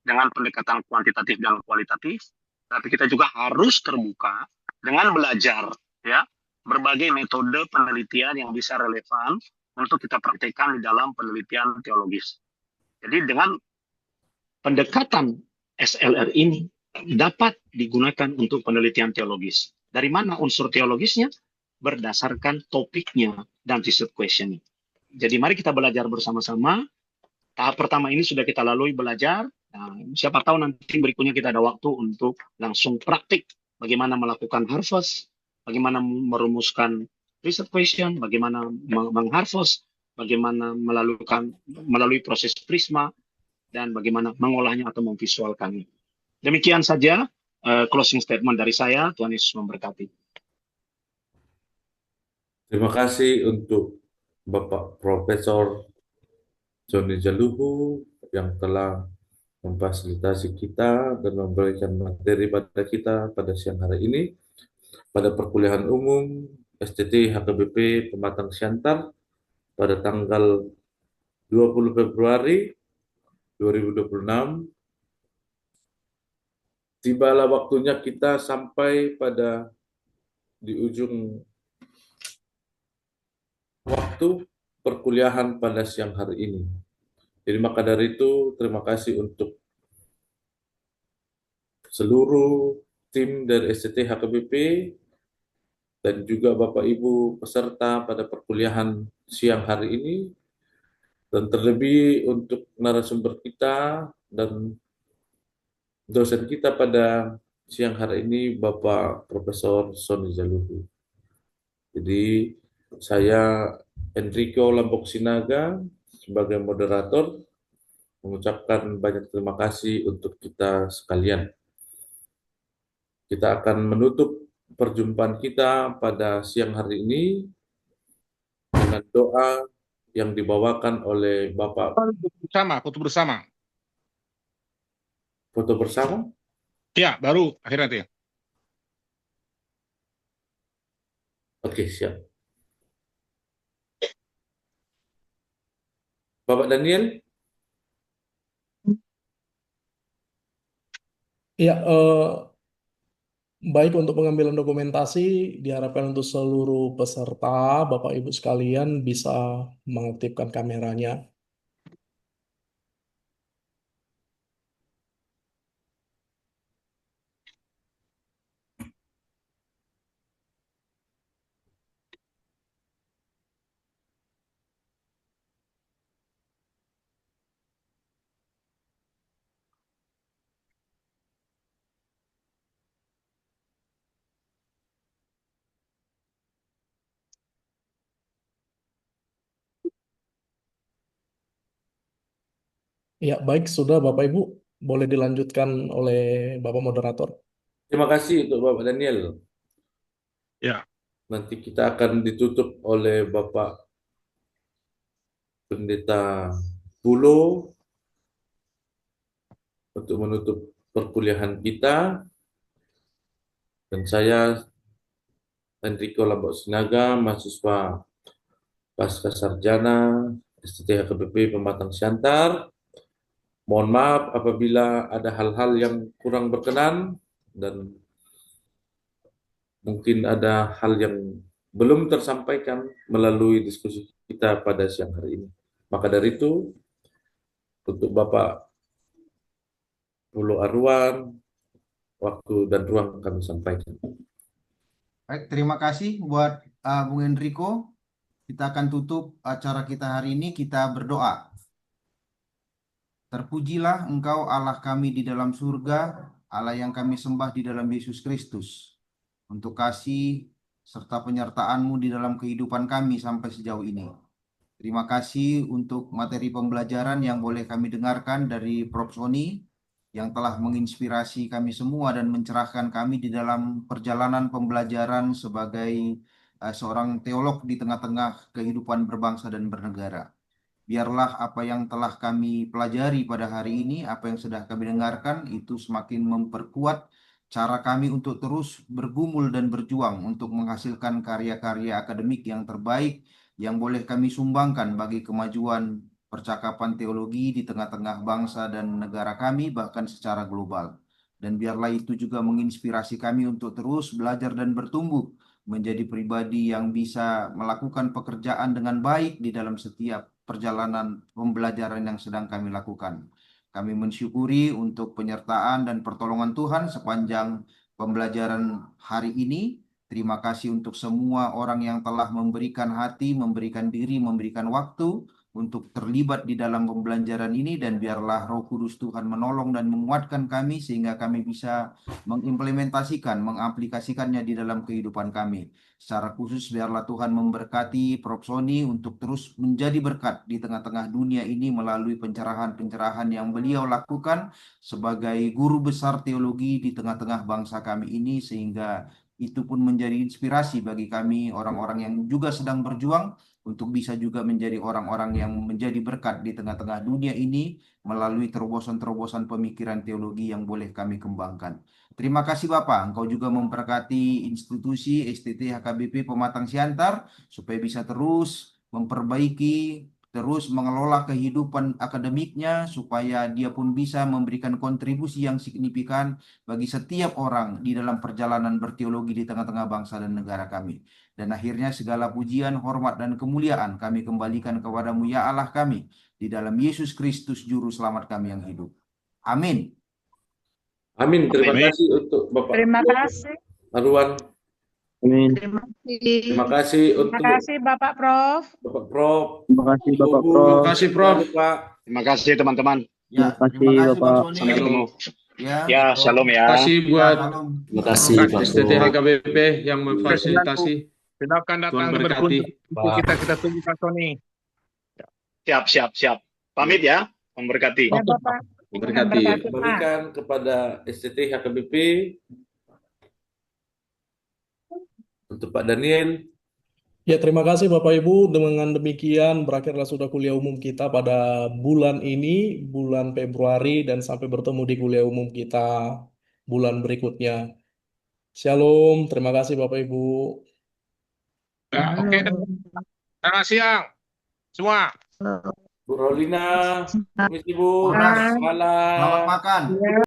dengan pendekatan kuantitatif dan kualitatif. Tapi kita juga harus terbuka dengan belajar, ya, berbagai metode penelitian yang bisa relevan untuk kita praktekkan di dalam penelitian teologis. Jadi dengan pendekatan SLR ini dapat digunakan untuk penelitian teologis. Dari mana unsur teologisnya? Berdasarkan topiknya dan research question. Jadi mari kita belajar bersama-sama. Tahap pertama ini sudah kita lalui belajar. Nah, siapa tahu nanti berikutnya kita ada waktu untuk langsung praktik. Bagaimana melakukan harvest, bagaimana merumuskan research question, bagaimana mengharvest, bagaimana melalui proses prisma, dan bagaimana mengolahnya atau memvisualkannya. Demikian saja closing statement dari saya. Tuhan Yesus memberkati. Terima kasih untuk Bapak Profesor Joni Jaluhu yang telah memfasilitasi kita dan memberikan materi pada kita pada siang hari ini pada perkuliahan umum STT HKBP Pematang Siantar pada tanggal 20 Februari 2026. Tibalah waktunya kita sampai pada di ujung waktu perkuliahan pada siang hari ini. Jadi maka dari itu terima kasih untuk seluruh tim dari STT HKBP dan juga Bapak Ibu peserta pada perkuliahan siang hari ini, dan terlebih untuk narasumber kita dan dosen kita pada siang hari ini Bapak Profesor Sony Jaluhu. Jadi saya Enrico Lambok Sinaga sebagai moderator mengucapkan banyak terima kasih untuk kita sekalian. Kita akan menutup perjumpaan kita pada siang hari ini dengan doa yang dibawakan oleh Bapak. Foto bersama. Foto bersama? Ya, baru akhirnya nanti. Oke, siap. Bapak Daniel, Ya, baik untuk pengambilan dokumentasi diharapkan untuk seluruh peserta, Bapak Ibu sekalian bisa mengaktifkan kameranya. Ya, baik, sudah Bapak Ibu, boleh dilanjutkan oleh Bapak Moderator. terima kasih untuk Bapak Daniel. Ya, Nanti kita akan ditutup oleh Bapak Pendeta Pulo untuk menutup perkuliahan kita. Dan saya, Enrico Lambok Sinaga, mahasiswa Pasca Sarjana STT HKBP Pematang Siantar. Mohon maaf apabila ada hal-hal yang kurang berkenan dan mungkin ada hal yang belum tersampaikan melalui diskusi kita pada siang hari ini. Maka dari itu, untuk Bapak Pulo Arwan, waktu dan ruang kami sampaikan. Baik, terima kasih buat Bung Enrico. Kita akan tutup acara kita hari ini, kita berdoa. Terpujilah Engkau Allah kami di dalam surga, Allah yang kami sembah di dalam Yesus Kristus, untuk kasih serta penyertaan-Mu di dalam kehidupan kami sampai sejauh ini. Terima kasih untuk materi pembelajaran yang boleh kami dengarkan dari Prof. Sony, yang telah menginspirasi kami semua dan mencerahkan kami di dalam perjalanan pembelajaran sebagai seorang teolog di tengah-tengah kehidupan berbangsa dan bernegara. Biarlah apa yang telah kami pelajari pada hari ini, apa yang sudah kami dengarkan, itu semakin memperkuat cara kami untuk terus bergumul dan berjuang untuk menghasilkan karya-karya akademik yang terbaik yang boleh kami sumbangkan bagi kemajuan percakapan teologi di tengah-tengah bangsa dan negara kami, bahkan secara global. Dan biarlah itu juga menginspirasi kami untuk terus belajar dan bertumbuh menjadi pribadi yang bisa melakukan pekerjaan dengan baik di dalam setiap perjalanan pembelajaran yang sedang kami lakukan. Kami mensyukuri untuk penyertaan dan pertolongan Tuhan sepanjang pembelajaran hari ini. Terima kasih untuk semua orang yang telah memberikan hati, memberikan diri, memberikan waktu untuk terlibat di dalam pembelajaran ini, dan biarlah Roh Kudus Tuhan menolong dan menguatkan kami sehingga kami bisa mengimplementasikan, mengaplikasikannya di dalam kehidupan kami. Secara khusus biarlah Tuhan memberkati Prof. Sony untuk terus menjadi berkat di tengah-tengah dunia ini melalui pencerahan-pencerahan yang beliau lakukan sebagai guru besar teologi di tengah-tengah bangsa kami ini, sehingga itu pun menjadi inspirasi bagi kami orang-orang yang juga sedang berjuang untuk bisa juga menjadi orang-orang yang menjadi berkat di tengah-tengah dunia ini melalui terobosan-terobosan pemikiran teologi yang boleh kami kembangkan. Terima kasih Bapak, Engkau juga memberkati institusi STT HKBP Pematang Siantar supaya bisa terus memperbaiki, terus mengelola kehidupan akademiknya supaya dia pun bisa memberikan kontribusi yang signifikan bagi setiap orang di dalam perjalanan berteologi di tengah-tengah bangsa dan negara kami. Dan akhirnya segala pujian, hormat, dan kemuliaan kami kembalikan kepadamu ya Allah kami di dalam Yesus Kristus Juru Selamat kami yang hidup. Amin. Amin. Terima Amin. kasih untuk Bapak Terima Pulo kasih. Arwan. Amin. Terima kasih. Terima kasih Terima untuk kasih Bapak Prof. Bapak Prof. Terima kasih Bapak Ibu. Prof. Terima kasih, Prof. Jangan lupa. Terima kasih teman-teman. Ya, Terima kasih terima kasih Bang Bapak. Sony. Sampai ketemu. Ya, Ya, shalom ya. Terima kasih ya, buat salam. Terima kasih Pak STT Prof. HKBP yang memfasilitasi. Silakan Tuhan datang berkati. berkunjung. Kita tunggu Pak Sony. Siap, siap, siap. Pamit ya. Memberkati. Ya Bapak. Tuhan Berkati. berkati Pak. Kembalikan kepada STT HKBP untuk Pak Daniel. Ya, terima kasih Bapak Ibu. Dengan demikian berakhirlah sudah kuliah umum kita pada bulan ini, bulan Februari, dan sampai bertemu di kuliah umum kita bulan berikutnya. Shalom, terima kasih Bapak Ibu. Ya, oke. Selamat siang semua. Bu Rolina, permisi Bu. Horas, Selamat malam. selamat makan.